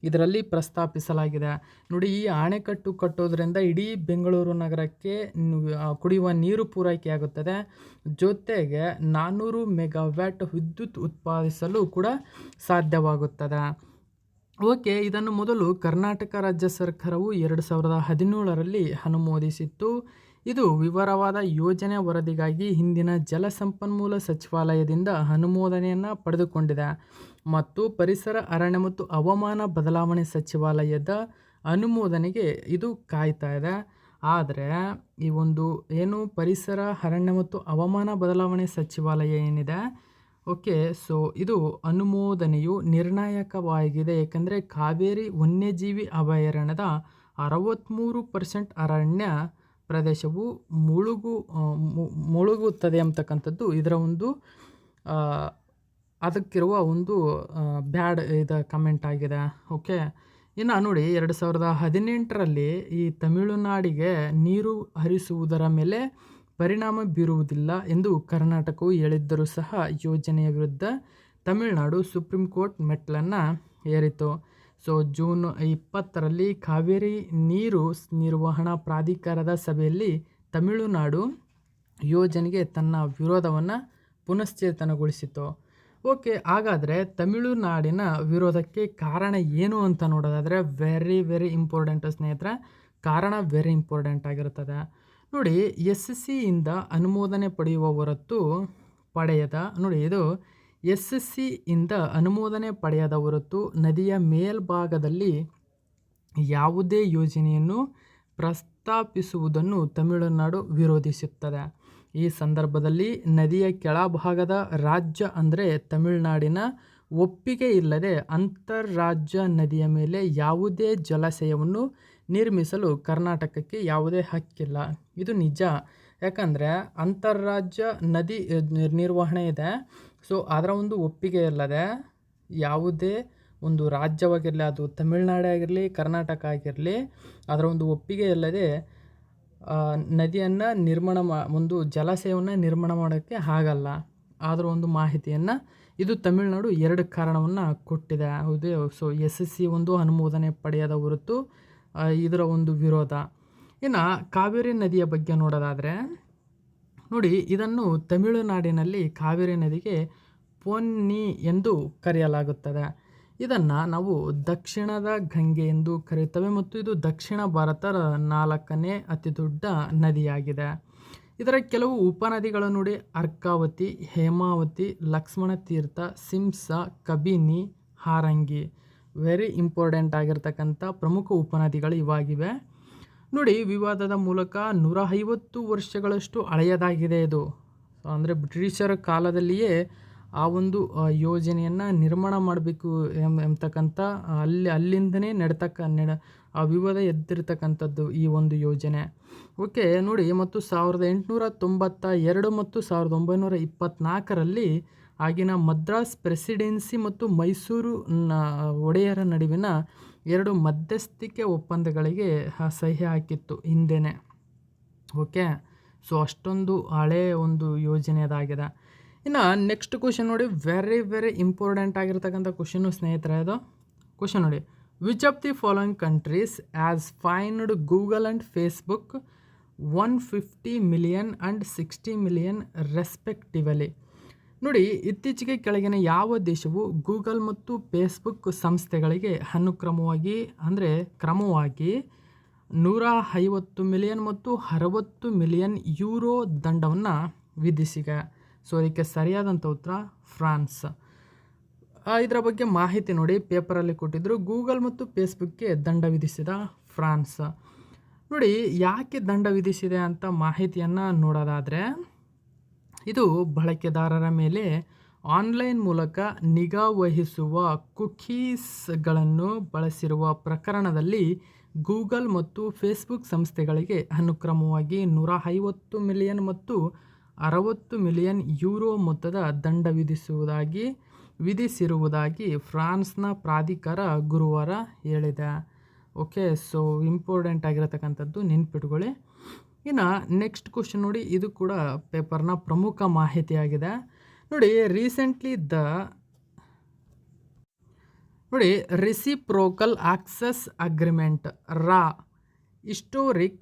ಇದರಲ್ಲಿ ಪ್ರಸ್ತಾಪಿಸಲಾಗಿದೆ. ನೋಡಿ ಈ ಅಣೆಕಟ್ಟು ಕಟ್ಟೋದ್ರಿಂದ ಇಡೀ ಬೆಂಗಳೂರು ನಗರಕ್ಕೆ ಕುಡಿಯುವ ನೀರು ಪೂರೈಕೆಯಾಗುತ್ತದೆ. ಜೊತೆಗೆ 400 ಮೆಗಾವ್ಯಾಟ್ ವಿದ್ಯುತ್ ಉತ್ಪಾದಿಸಲು ಕೂಡ ಸಾಧ್ಯವಾಗುತ್ತದೆ. ಓಕೆ, ಇದನ್ನು ಮೊದಲು ಕರ್ನಾಟಕ ರಾಜ್ಯ ಸರ್ಕಾರವು 2017ರಲ್ಲಿ ಅನುಮೋದಿಸಿತ್ತು. ಇದು ವಿವರವಾದ ಯೋಜನೆ ವರದಿಗಾಗಿ ಹಿಂದಿನ ಜಲಸಂಪನ್ಮೂಲ ಸಚಿವಾಲಯದಿಂದ ಅನುಮೋದನೆಯನ್ನು ಪಡೆದುಕೊಂಡಿದೆ ಮತ್ತು ಪರಿಸರ ಅರಣ್ಯ ಮತ್ತು ಹವಾಮಾನ ಬದಲಾವಣೆ ಸಚಿವಾಲಯದ ಅನುಮೋದನೆಗೆ ಇದು ಕಾಯ್ತಾ ಇದೆ. ಆದರೆ ಈ ಒಂದು ಏನು ಪರಿಸರ ಅರಣ್ಯ ಮತ್ತು ಹವಾಮಾನ ಬದಲಾವಣೆ ಸಚಿವಾಲಯ ಏನಿದೆ, ಓಕೆ, ಸೊ ಇದು ಅನುಮೋದನೆಯು ನಿರ್ಣಾಯಕವಾಗಿದೆ. ಏಕೆಂದರೆ ಕಾವೇರಿ ವನ್ಯಜೀವಿ ಅಭಯಾರಣ್ಯದ 63% ಅರಣ್ಯ ಪ್ರದೇಶವು ಮುಳುಗುತ್ತದೆ ಅಂತಕ್ಕಂಥದ್ದು ಇದರ ಒಂದು ಅದಕ್ಕಿರುವ ಒಂದು ಬ್ಯಾಡ್ ಕಮೆಂಟ್ ಆಗಿದೆ. ಓಕೆ, ಇನ್ನು ನೋಡಿ 2018ರಲ್ಲಿ ಈ ತಮಿಳುನಾಡಿಗೆ ನೀರು ಹರಿಸುವುದರ ಮೇಲೆ ಪರಿಣಾಮ ಬೀರುವುದಿಲ್ಲ ಎಂದು ಕರ್ನಾಟಕವು ಹೇಳಿದ್ದರೂ ಸಹ ಯೋಜನೆಯ ವಿರುದ್ಧ ತಮಿಳುನಾಡು ಸುಪ್ರೀಂ ಕೋರ್ಟ್ ಮೆಟ್ಟಲನ್ನು ಏರಿತು. ಸೊ ಜೂನ್ 20ರಲ್ಲಿ ಕಾವೇರಿ ನೀರು ನಿರ್ವಹಣಾ ಪ್ರಾಧಿಕಾರದ ಸಭೆಯಲ್ಲಿ ತಮಿಳುನಾಡು ಯೋಜನೆಗೆ ತನ್ನ ವಿರೋಧವನ್ನು ಪುನಶ್ಚೇತನಗೊಳಿಸಿತು. ಓಕೆ, ಹಾಗಾದರೆ ತಮಿಳುನಾಡಿನ ವಿರೋಧಕ್ಕೆ ಕಾರಣ ಏನು ಅಂತ ನೋಡೋದಾದರೆ ವೆರಿ ವೆರಿ ಇಂಪಾರ್ಟೆಂಟ್ ಸ್ನೇಹಿತರೆ. ಕಾರಣ ವೆರಿ ಇಂಪಾರ್ಟೆಂಟ್ ಆಗಿರುತ್ತದೆ. ನೋಡಿ SCಯಿಂದ ಅನುಮೋದನೆ ಪಡೆಯುವ ಹೊರತು ಪಡೆಯದ ನೋಡಿ ಇದು SCಯಿಂದ ಅನುಮೋದನೆ ಪಡೆಯದ ಹೊರತು ನದಿಯ ಮೇಲ್ಭಾಗದಲ್ಲಿ ಯಾವುದೇ ಯೋಜನೆಯನ್ನು ಪ್ರಸ್ತಾಪಿಸುವುದನ್ನು ತಮಿಳುನಾಡು ವಿರೋಧಿಸುತ್ತದೆ. ಈ ಸಂದರ್ಭದಲ್ಲಿ ನದಿಯ ಕೆಳಭಾಗದ ರಾಜ್ಯ ಅಂದರೆ ತಮಿಳುನಾಡಿನ ಒಪ್ಪಿಗೆ ಇಲ್ಲದೆ ಅಂತರ್ರಾಜ್ಯ ನದಿಯ ಮೇಲೆ ಯಾವುದೇ ಜಲಾಶಯವನ್ನು ನಿರ್ಮಿಸಲು ಕರ್ನಾಟಕಕ್ಕೆ ಯಾವುದೇ ಹಕ್ಕಿಲ್ಲ. ಇದು ನಿಜ. ಯಾಕಂದರೆ ಅಂತರ್ರಾಜ್ಯ ನದಿ ನಿರ್ವಹಣೆ ಇದೆ. ಸೊ ಅದರ ಒಂದು ಒಪ್ಪಿಗೆ ಇಲ್ಲದೆ ಯಾವುದೇ ಒಂದು ರಾಜ್ಯವಾಗಿರಲಿ, ಅದು ತಮಿಳುನಾಡು ಆಗಿರಲಿ ಕರ್ನಾಟಕ ಆಗಿರಲಿ, ಅದರ ಒಂದು ಒಪ್ಪಿಗೆ ಇಲ್ಲದೆ ನದಿಯನ್ನು ಒಂದು ಜಲಾಶಯವನ್ನು ನಿರ್ಮಾಣ ಮಾಡೋಕ್ಕೆ ಆಗಲ್ಲ. ಅದರ ಒಂದು ಮಾಹಿತಿಯನ್ನು ಇದು ತಮಿಳುನಾಡು 2 ಕಾರಣವನ್ನು ಕೊಟ್ಟಿದೆ. ಹೌದು. ಸೊ SC ಒಂದು ಅನುಮೋದನೆ ಪಡೆಯದ ಹೊರತು ಇದರ ಒಂದು ವಿರೋಧ. ಇನ್ನು ಕಾವೇರಿ ನದಿಯ ಬಗ್ಗೆ ನೋಡೋದಾದರೆ ನೋಡಿ ಇದನ್ನು ತಮಿಳುನಾಡಿನಲ್ಲಿ ಕಾವೇರಿ ನದಿಗೆ ಪೊನ್ನಿ ಎಂದು ಕರೆಯಲಾಗುತ್ತದೆ. ಇದನ್ನು ನಾವು ದಕ್ಷಿಣದ ಗಂಗೆ ಎಂದು ಕರೆಯುತ್ತೇವೆ ಮತ್ತು ಇದು ದಕ್ಷಿಣ ಭಾರತದ 4ನೇ ಅತಿ ದೊಡ್ಡ ನದಿಯಾಗಿದೆ. ಇದರ ಕೆಲವು ಉಪನದಿಗಳು ನೋಡಿ ಅರ್ಕಾವತಿ, ಹೇಮಾವತಿ, ಲಕ್ಷ್ಮಣ ತೀರ್ಥ, ಸಿಂಸ, ಕಬಿನಿ, ಹಾರಂಗಿ. ವೆರಿ ಇಂಪಾರ್ಟೆಂಟ್ ಆಗಿರ್ತಕ್ಕಂಥ ಪ್ರಮುಖ ಉಪನದಿಗಳು ಇವಾಗಿವೆ. ನೋಡಿ ವಿವಾದದ ಮೂಲಕ 150 ವರ್ಷಗಳಷ್ಟು ಹಳೆಯದಾಗಿದೆ ಇದು. ಅಂದರೆ ಬ್ರಿಟಿಷರ ಕಾಲದಲ್ಲಿಯೇ ಆ ಒಂದು ಯೋಜನೆಯನ್ನು ನಿರ್ಮಾಣ ಮಾಡಬೇಕು ಎಂಬತಕ್ಕಂಥ ಅಲ್ಲಿಂದನೇ ಆ ವಿವಾದ ಎದ್ದಿರ್ತಕ್ಕಂಥದ್ದು ಈ ಒಂದು ಯೋಜನೆ. ಓಕೆ, ನೋಡಿ ಮತ್ತು 1892 ಮತ್ತು 1924ರಲ್ಲಿ ಆಗಿನ ಮದ್ರಾಸ್ ಪ್ರೆಸಿಡೆನ್ಸಿ ಮತ್ತು ಮೈಸೂರು ಒಡೆಯರ ನಡುವಿನ 2 ಮಧ್ಯಸ್ಥಿಕೆ ಒಪ್ಪಂದಗಳಿಗೆ ಸಹಿ ಹಾಕಿತ್ತು ಹಿಂದೆನೇ. ಓಕೆ, ಸೊ ಅಷ್ಟೊಂದು ಹಳೆಯ ಒಂದು ಯೋಜನೆ ಅದಾಗಿದೆ. ಇನ್ನು ನೆಕ್ಸ್ಟ್ ಕ್ವಶನ್ ನೋಡಿ, ವೆರಿ ವೆರಿ ಇಂಪಾರ್ಟೆಂಟ್ ಆಗಿರ್ತಕ್ಕಂಥ ಕ್ವಶನು ಸ್ನೇಹಿತರೆ. ಇದು ಕ್ವಶನ್ ನೋಡಿ, which of the following countries has fined Google and Facebook 150 million and 60 million respectively. ನೋಡಿ ಇತ್ತೀಚೆಗೆ ಕೆಳಗಿನ ಯಾವ ದೇಶವು ಗೂಗಲ್ ಮತ್ತು ಫೇಸ್ಬುಕ್ ಸಂಸ್ಥೆಗಳಿಗೆ ಕ್ರಮವಾಗಿ 150 ಮಿಲಿಯನ್ ಮತ್ತು 60 ಮಿಲಿಯನ್ ಯೂರೋ ದಂಡವನ್ನು ವಿಧಿಸಿದೆ? ಸೊ ಇದಕ್ಕೆ ಸರಿಯಾದಂಥ ಉತ್ತರ ಫ್ರಾನ್ಸ್. ಇದರ ಬಗ್ಗೆ ಮಾಹಿತಿ ನೋಡಿ ಪೇಪರಲ್ಲಿ ಕೊಟ್ಟಿದ್ದರು. ಗೂಗಲ್ ಮತ್ತು ಫೇಸ್ಬುಕ್ಗೆ ದಂಡ ವಿಧಿಸಿದ ಫ್ರಾನ್ಸ್. ನೋಡಿ ಯಾಕೆ ದಂಡ ವಿಧಿಸಿದೆ ಅಂತ ಮಾಹಿತಿಯನ್ನು ನೋಡೋದಾದರೆ ಇದು ಬಳಕೆದಾರರ ಮೇಲೆ ಆನ್ಲೈನ್ ಮೂಲಕ ನಿಗಾ ವಹಿಸುವ ಕುಕೀಸ್ಗಳನ್ನು ಬಳಸಿರುವ ಪ್ರಕರಣದಲ್ಲಿ ಗೂಗಲ್ ಮತ್ತು ಫೇಸ್ಬುಕ್ ಸಂಸ್ಥೆಗಳಿಗೆ ಅನುಕ್ರಮವಾಗಿ 150 ಮಿಲಿಯನ್ ಮತ್ತು 60 ಮಿಲಿಯನ್ ಯೂರೋ ಮೊತ್ತದ ದಂಡ ವಿಧಿಸಿರುವುದಾಗಿ ಫ್ರಾನ್ಸ್ನ ಪ್ರಾಧಿಕಾರ ಗುರುವಾರ ಹೇಳಿದೆ. ಓಕೆ, ಸೊ ಇಂಪಾರ್ಟೆಂಟ್ ಆಗಿರತಕ್ಕಂಥದ್ದು ನೆನ್ಪಿಟ್ಕೊಳ್ಳಿ. ಇನ್ನು ನೆಕ್ಸ್ಟ್ ಕ್ವಶನ್ ನೋಡಿ, ಇದು ಕೂಡ ಪೇಪರ್ನ ಪ್ರಮುಖ ಮಾಹಿತಿಯಾಗಿದೆ. ನೋಡಿ, reciprocal access agreement Ra historic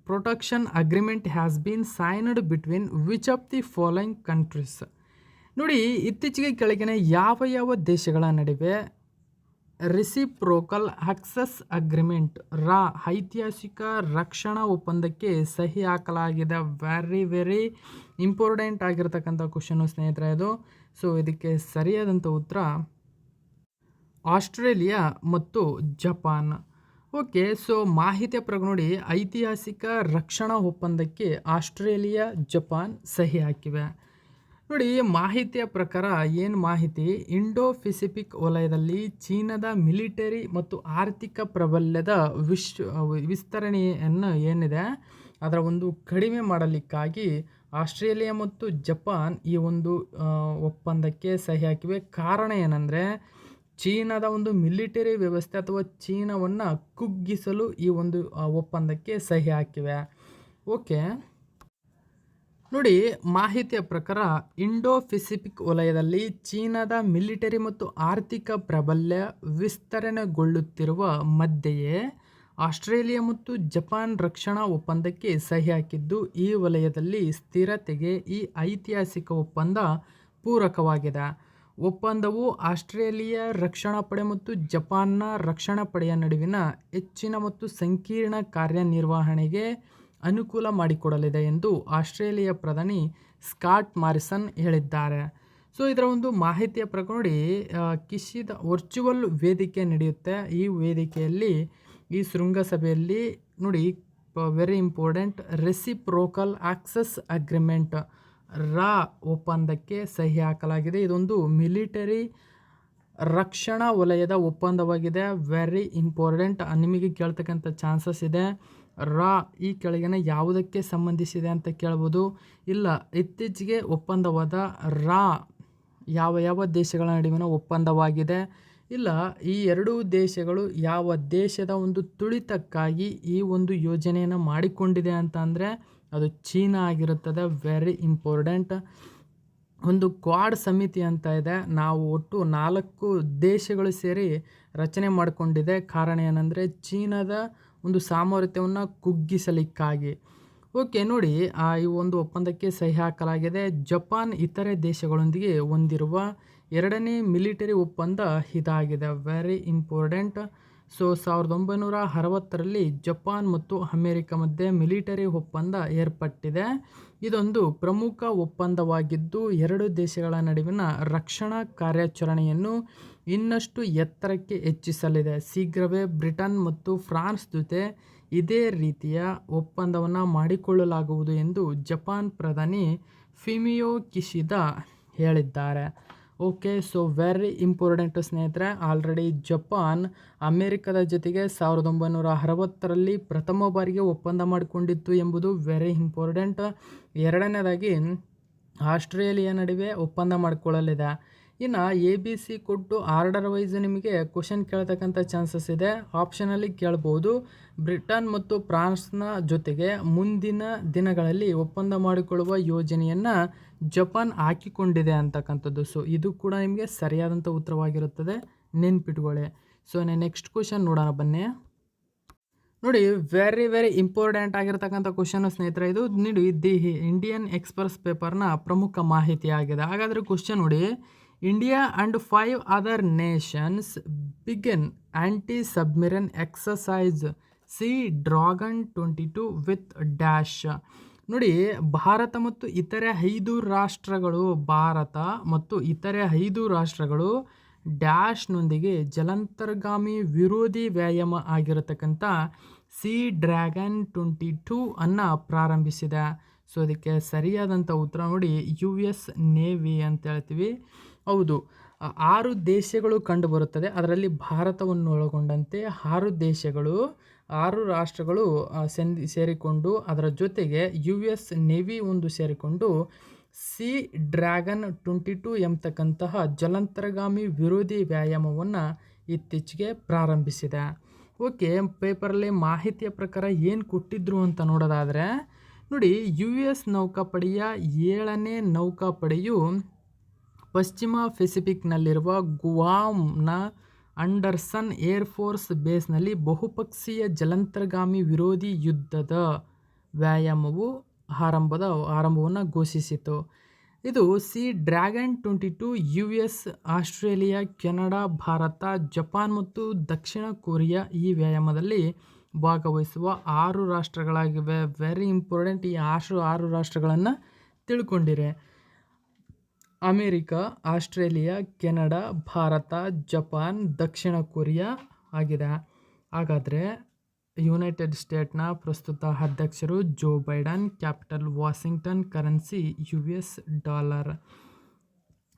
protection agreement has been signed between which of the following countries? ನೋಡಿ, ಇತ್ತೀಚೆಗೆ ಕೆಳಗಿನ ಯಾವ ದೇಶಗಳ ನಡುವೆ ರೆಸಿಪ್ರೋಕಲ್ ಆಕ್ಸೆಸ್ ಅಗ್ರಿಮೆಂಟ್ ರಾ ಐತಿಹಾಸಿಕ ರಕ್ಷಣಾ ಒಪ್ಪಂದಕ್ಕೆ ಸಹಿ ಹಾಕಲಾಗಿದೆ? ವೆರಿ ಇಂಪಾರ್ಟೆಂಟ್ ಆಗಿರತಕ್ಕಂಥ ಕ್ವಶನು ಸ್ನೇಹಿತರೆ ಇದು. ಸೊ ಇದಕ್ಕೆ ಸರಿಯಾದಂಥ ಉತ್ತರ ಆಸ್ಟ್ರೇಲಿಯಾ ಮತ್ತು ಜಪಾನ್. ಓಕೆ, ಸೊ ಮಾಹಿತಿಯ ಪ್ರಕಾರ ನೋಡಿ, ಐತಿಹಾಸಿಕ ರಕ್ಷಣಾ ಒಪ್ಪಂದಕ್ಕೆ ಆಸ್ಟ್ರೇಲಿಯಾ ಜಪಾನ್ ಸಹಿ ಹಾಕಿವೆ. ನೋಡಿ, ಮಾಹಿತಿಯ ಪ್ರಕಾರ ಏನು ಮಾಹಿತಿ, ಇಂಡೋ ಪೆಸಿಫಿಕ್ ವಲಯದಲ್ಲಿ ಚೀನಾದ ಮಿಲಿಟರಿ ಮತ್ತು ಆರ್ಥಿಕ ಪ್ರಾಬಲ್ಯದ ವಿಸ್ತರಣೆಯನ್ನು ಏನಿದೆ ಅದರ ಒಂದು ಕಡಿಮೆ ಮಾಡಲಿಕ್ಕಾಗಿ ಆಸ್ಟ್ರೇಲಿಯಾ ಮತ್ತು ಜಪಾನ್ ಈ ಒಂದು ಒಪ್ಪಂದಕ್ಕೆ ಸಹಿ ಹಾಕಿವೆ. ಕಾರಣ ಏನಂದರೆ ಚೀನಾದ ಒಂದು ಮಿಲಿಟರಿ ವ್ಯವಸ್ಥೆ ಅಥವಾ ಚೀನಾವನ್ನು ಕುಗ್ಗಿಸಲು ಈ ಒಂದು ಒಪ್ಪಂದಕ್ಕೆ ಸಹಿ ಹಾಕಿವೆ. ಓಕೆ, ನೋಡಿ, ಮಾಹಿತಿಯ ಪ್ರಕಾರ ಇಂಡೋ ಪೆಸಿಫಿಕ್ ವಲಯದಲ್ಲಿ ಚೀನಾದ ಮಿಲಿಟರಿ ಮತ್ತು ಆರ್ಥಿಕ ಪ್ರಾಬಲ್ಯ ವಿಸ್ತರಣೆಗೊಳ್ಳುತ್ತಿರುವ ಮಧ್ಯೆಯೇ ಆಸ್ಟ್ರೇಲಿಯಾ ಮತ್ತು ಜಪಾನ್ ರಕ್ಷಣಾ ಒಪ್ಪಂದಕ್ಕೆ ಸಹಿ ಹಾಕಿದ್ದು ಈ ವಲಯದಲ್ಲಿ ಸ್ಥಿರತೆಗೆ ಈ ಐತಿಹಾಸಿಕ ಒಪ್ಪಂದ ಪೂರಕವಾಗಿದೆ. ಒಪ್ಪಂದವು ಆಸ್ಟ್ರೇಲಿಯಾ ರಕ್ಷಣಾ ಪಡೆ ಮತ್ತು ಜಪಾನ್ನ ರಕ್ಷಣಾ ಪಡೆಯ ನಡುವಿನ ಹೆಚ್ಚಿನ ಮತ್ತು ಸಂಕೀರ್ಣ ಕಾರ್ಯನಿರ್ವಹಣೆಗೆ ಅನುಕೂಲ ಮಾಡಿಕೊಡಲಿದೆ ಎಂದು ಆಸ್ಟ್ರೇಲಿಯಾ ಪ್ರಧಾನಿ ಸ್ಕಾಟ್ ಮಾರಿಸನ್ ಹೇಳಿದ್ದಾರೆ. ಸೊ ಇದರ ಒಂದು ಮಾಹಿತಿಯ ಪ್ರಕಾರ ನೋಡಿ, ಕಿಶಿದ ವರ್ಚುವಲ್ ವೇದಿಕೆ ನಡೆಯುತ್ತೆ. ಈ ವೇದಿಕೆಯಲ್ಲಿ ಈ ಶೃಂಗಸಭೆಯಲ್ಲಿ ನೋಡಿ, very important, reciprocal access agreement ರಾ ಒಪ್ಪಂದಕ್ಕೆ ಸಹಿ ಹಾಕಲಾಗಿದೆ. ಇದೊಂದು ಮಿಲಿಟರಿ ರಕ್ಷಣಾ ವಲಯದ ಒಪ್ಪಂದವಾಗಿದೆ. ವೆರಿ ಇಂಪಾರ್ಟೆಂಟ್, ನಿಮಗೆ ಕೇಳ್ತಕ್ಕಂಥ ಚಾನ್ಸಸ್ ಇದೆ. ರಾ ಈ ಕೆಳಗಿನ ಯಾವುದಕ್ಕೆ ಸಂಬಂಧಿಸಿದೆ ಅಂತ ಕೇಳ್ಬೋದು. ಇಲ್ಲ, ಇತ್ತೀಚೆಗೆ ಒಪ್ಪಂದವಾದ ರಾ ಯಾವ ದೇಶಗಳ ನಡುವಿನ ಒಪ್ಪಂದವಾಗಿದೆ? ಇಲ್ಲ, ಈ ಎರಡೂ ದೇಶಗಳು ಯಾವ ದೇಶದ ಒಂದು ತುಳಿತಕ್ಕಾಗಿ ಈ ಒಂದು ಯೋಜನೆಯನ್ನು ಮಾಡಿಕೊಂಡಿದೆ ಅಂತ ಅಂದರೆ ಅದು ಚೀನಾ ಆಗಿರುತ್ತದೆ. Very important. ಒಂದು ಕ್ವಾಡ್ ಸಮಿತಿ ಅಂತ ಇದೆ, ನಾವು ಒಟ್ಟು 4 ದೇಶಗಳು ಸೇರಿ ರಚನೆ ಮಾಡಿಕೊಂಡಿದೆ. ಕಾರಣ ಏನಂದರೆ ಚೀನಾದ ಒಂದು ಸಾಮರ್ಥ್ಯವನ್ನು ಕುಗ್ಗಿಸಲಿಕ್ಕಾಗಿ. ಓಕೆ, ನೋಡಿ, ಈ ಒಂದು ಒಪ್ಪಂದಕ್ಕೆ ಸಹಿ ಹಾಕಲಾಗಿದೆ. ಜಪಾನ್ ಇತರೆ ದೇಶಗಳೊಂದಿಗೆ ಹೊಂದಿರುವ 2ನೇ ಮಿಲಿಟರಿ ಒಪ್ಪಂದ ಇದಾಗಿದೆ. Very important. ಸೊ 1960ರಲ್ಲಿ ಜಪಾನ್ ಮತ್ತು ಅಮೆರಿಕ ಮಧ್ಯೆ ಮಿಲಿಟರಿ ಒಪ್ಪಂದ ಏರ್ಪಟ್ಟಿದೆ. ಇದೊಂದು ಪ್ರಮುಖ ಒಪ್ಪಂದವಾಗಿದ್ದು 2 ದೇಶಗಳ ನಡುವಿನ ರಕ್ಷಣಾ ಕಾರ್ಯಾಚರಣೆಯನ್ನು ಇನ್ನಷ್ಟು ಎತ್ತರಕ್ಕೆ ಹೆಚ್ಚಿಸಲಿದೆ. ಶೀಘ್ರವೇ ಬ್ರಿಟನ್ ಮತ್ತು ಫ್ರಾನ್ಸ್ ಜೊತೆ ಇದೇ ರೀತಿಯ ಒಪ್ಪಂದವನ್ನು ಮಾಡಿಕೊಳ್ಳಲಾಗುವುದು ಎಂದು ಜಪಾನ್ ಪ್ರಧಾನಿ ಫುಮಿಯೋ ಕಿಶಿದಾ ಹೇಳಿದ್ದಾರೆ. ಓಕೆ, ಸೊ ವೆರಿ ಇಂಪಾರ್ಟೆಂಟ್ ಸ್ನೇಹಿತರೆ. ಆಲ್ರೆಡಿ ಜಪಾನ್ ಅಮೆರಿಕದ ಜೊತೆಗೆ 1960ರಲ್ಲಿ ಪ್ರಥಮ ಬಾರಿಗೆ ಒಪ್ಪಂದ ಮಾಡಿಕೊಂಡಿತ್ತು ಎಂಬುದು ವೆರಿ ಇಂಪಾರ್ಟೆಂಟ್. ಎರಡನೇದಾಗಿ ಆಸ್ಟ್ರೇಲಿಯಾ ನಡುವೆ ಒಪ್ಪಂದ ಮಾಡಿಕೊಳ್ಳಲಿದೆ. ಇನ್ನು ABC ಕೊಟ್ಟು ಆರ್ಡರ್ ವೈಸ್ ನಿಮಗೆ ಕ್ವಶನ್ ಕೇಳ್ತಕ್ಕಂಥ ಚಾನ್ಸಸ್ ಇದೆ. ಆಪ್ಷನಲ್ಲಿ ಕೇಳ್ಬೋದು. ಬ್ರಿಟನ್ ಮತ್ತು ಫ್ರಾನ್ಸ್ನ ಜೊತೆಗೆ ಮುಂದಿನ ದಿನಗಳಲ್ಲಿ ಒಪ್ಪಂದ ಮಾಡಿಕೊಳ್ಳುವ ಯೋಜನೆಯನ್ನು ಜಪಾನ್ ಹಾಕಿಕೊಂಡಿದೆ ಅಂತಕ್ಕಂಥದ್ದು. ಸೊ ಇದು ಕೂಡ ನಿಮಗೆ ಸರಿಯಾದಂಥ ಉತ್ತರವಾಗಿರುತ್ತದೆ, ನೆನ್ಪಿಟ್ಕೊಳ್ಳಿ. ಸೊ ನೆಕ್ಸ್ಟ್ ಕ್ವಶನ್ ನೋಡೋಣ ಬನ್ನಿ. ನೋಡಿ, ವೆರಿ ಇಂಪಾರ್ಟೆಂಟ್ ಆಗಿರ್ತಕ್ಕಂಥ ಕ್ವಶನ್ ಸ್ನೇಹಿತರೆ ಇದು. ನೋಡಿ, ದಿ ಇಂಡಿಯನ್ ಎಕ್ಸ್‌ಪ್ರೆಸ್ ಪೇಪರ್ನ ಪ್ರಮುಖ ಮಾಹಿತಿ ಆಗಿದೆ. ಹಾಗಾದರೆ ಕ್ವಶನ್ ನೋಡಿ, India and 5 other Nations begin aunty-submarine exercise C dragon 22 with dash. ನೋಡಿ, ಭಾರತ ಮತ್ತು ಇತರೆ 5 ರಾಷ್ಟ್ರಗಳು ಡ್ಯಾಶ್ನೊಂದಿಗೆ ಜಲಾಂತರ್ಗಾಮಿ ವಿರೋಧಿ ವ್ಯಾಯಾಮ ಆಗಿರತಕ್ಕಂಥ ಸಿ ಡ್ರ್ಯಾಗನ್ 22 ಅನ್ನು ಪ್ರಾರಂಭಿಸಿದೆ. ಸೊ ಇದಕ್ಕೆ ಸರಿಯಾದಂಥ ಉತ್ತರ ನೋಡಿ ಯು ಎಸ್ ನೇವಿ ಅಂತ ಹೇಳ್ತೀವಿ. ಹೌದು, 6 ದೇಶಗಳು ಕಂಡುಬರುತ್ತದೆ. ಅದರಲ್ಲಿ ಭಾರತವನ್ನು ಒಳಗೊಂಡಂತೆ 6 ದೇಶಗಳು, 6 ರಾಷ್ಟ್ರಗಳು ಸೇರಿಕೊಂಡು, ಅದರ ಜೊತೆಗೆ ಯು ಎಸ್ ನೇವಿ ಒಂದು ಸೇರಿಕೊಂಡು ಸಿ ಡ್ರ್ಯಾಗನ್ 22 ಎಂಬತಕ್ಕಂತಹ ಜಲಾಂತರ್ಗಾಮಿ ವಿರೋಧಿ ವ್ಯಾಯಾಮವನ್ನು ಇತ್ತೀಚೆಗೆ ಪ್ರಾರಂಭಿಸಿದೆ. ಓಕೆ, ಪೇಪರಲ್ಲಿ ಮಾಹಿತಿಯ ಪ್ರಕಾರ ಏನು ಕೊಟ್ಟಿದ್ರು ಅಂತ ನೋಡೋದಾದರೆ ನೋಡಿ, ಯು ಎಸ್ ನೌಕಾಪಡೆಯ 7ನೇ ನೌಕಾಪಡೆಯು ಪಶ್ಚಿಮ ಪೆಸಿಫಿಕ್ನಲ್ಲಿರುವ ಗುವಾಮ್ನ ಅಂಡರ್ಸನ್ ಏರ್ಫೋರ್ಸ್ ಬೇಸ್ನಲ್ಲಿ ಬಹುಪಕ್ಷೀಯ ಜಲಾಂತರ್ಗಾಮಿ ವಿರೋಧಿ ಯುದ್ಧದ ವ್ಯಾಯಾಮವು ಆರಂಭವನ್ನು ಘೋಷಿಸಿತು. ಇದು sea dragon 22 U S, Australia, Canada, Bharat, Japan ಮತ್ತು ದಕ್ಷಿಣ ಕೊರಿಯಾ ಈ ವ್ಯಾಯಾಮದಲ್ಲಿ ಭಾಗವಹಿಸುವ 6 ರಾಷ್ಟ್ರಗಳಾಗಿವೆ. ವೆರಿ ಇಂಪಾರ್ಟೆಂಟ್, ಈ 6 ರಾಷ್ಟ್ರಗಳನ್ನು ತಿಳ್ಕೊಂಡಿರೆ. America, Australia, Canada, Bharat, Japan, ದಕ್ಷಿಣ ಕೊರಿಯಾ ಆಗಿದೆ. ಹಾಗಾದರೆ ಯುನೈಟೆಡ್ ಸ್ಟೇಟ್ನ ಪ್ರಸ್ತುತ ಅಧ್ಯಕ್ಷರು Joe Biden, capital Washington, currency U S dollar.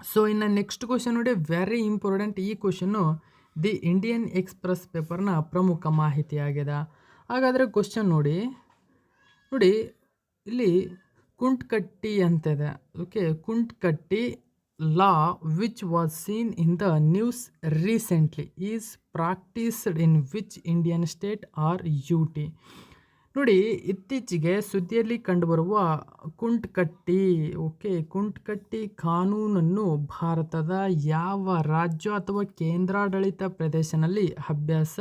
So ಇನ್ನು ನೆಕ್ಸ್ಟ್ ಕ್ವಶನ್ ನೋಡಿ, ವೆರಿ ಇಂಪಾರ್ಟೆಂಟ್. ಈ ಕ್ವಶನ್ನು ದಿ ಇಂಡಿಯನ್ ಎಕ್ಸ್ಪ್ರೆಸ್ ಪೇಪರ್ನ ಪ್ರಮುಖ ಮಾಹಿತಿಯಾಗಿದೆ. ಹಾಗಾದರೆ ಕ್ವಶನ್ ನೋಡಿ ಇಲ್ಲಿ ಕುಂಟ್ಕಟ್ಟಿ ಅಂತಿದೆ. Okay, Kuntkatti law which was seen in the news recently is practised in which Indian state or U T. ನೋಡಿ, ಇತ್ತೀಚೆಗೆ ಸುದ್ದಿಯಲ್ಲಿ ಕಂಡುಬರುವ ಕುಂಟ್ಕಟ್ಟಿ, ಓಕೆ, ಕುಂಟ್ಕಟ್ಟಿ ಕಾನೂನನ್ನು ಭಾರತದ ಯಾವ ರಾಜ್ಯ ಅಥವಾ ಕೇಂದ್ರಾಡಳಿತ ಪ್ರದೇಶನಲ್ಲಿ ಅಭ್ಯಾಸ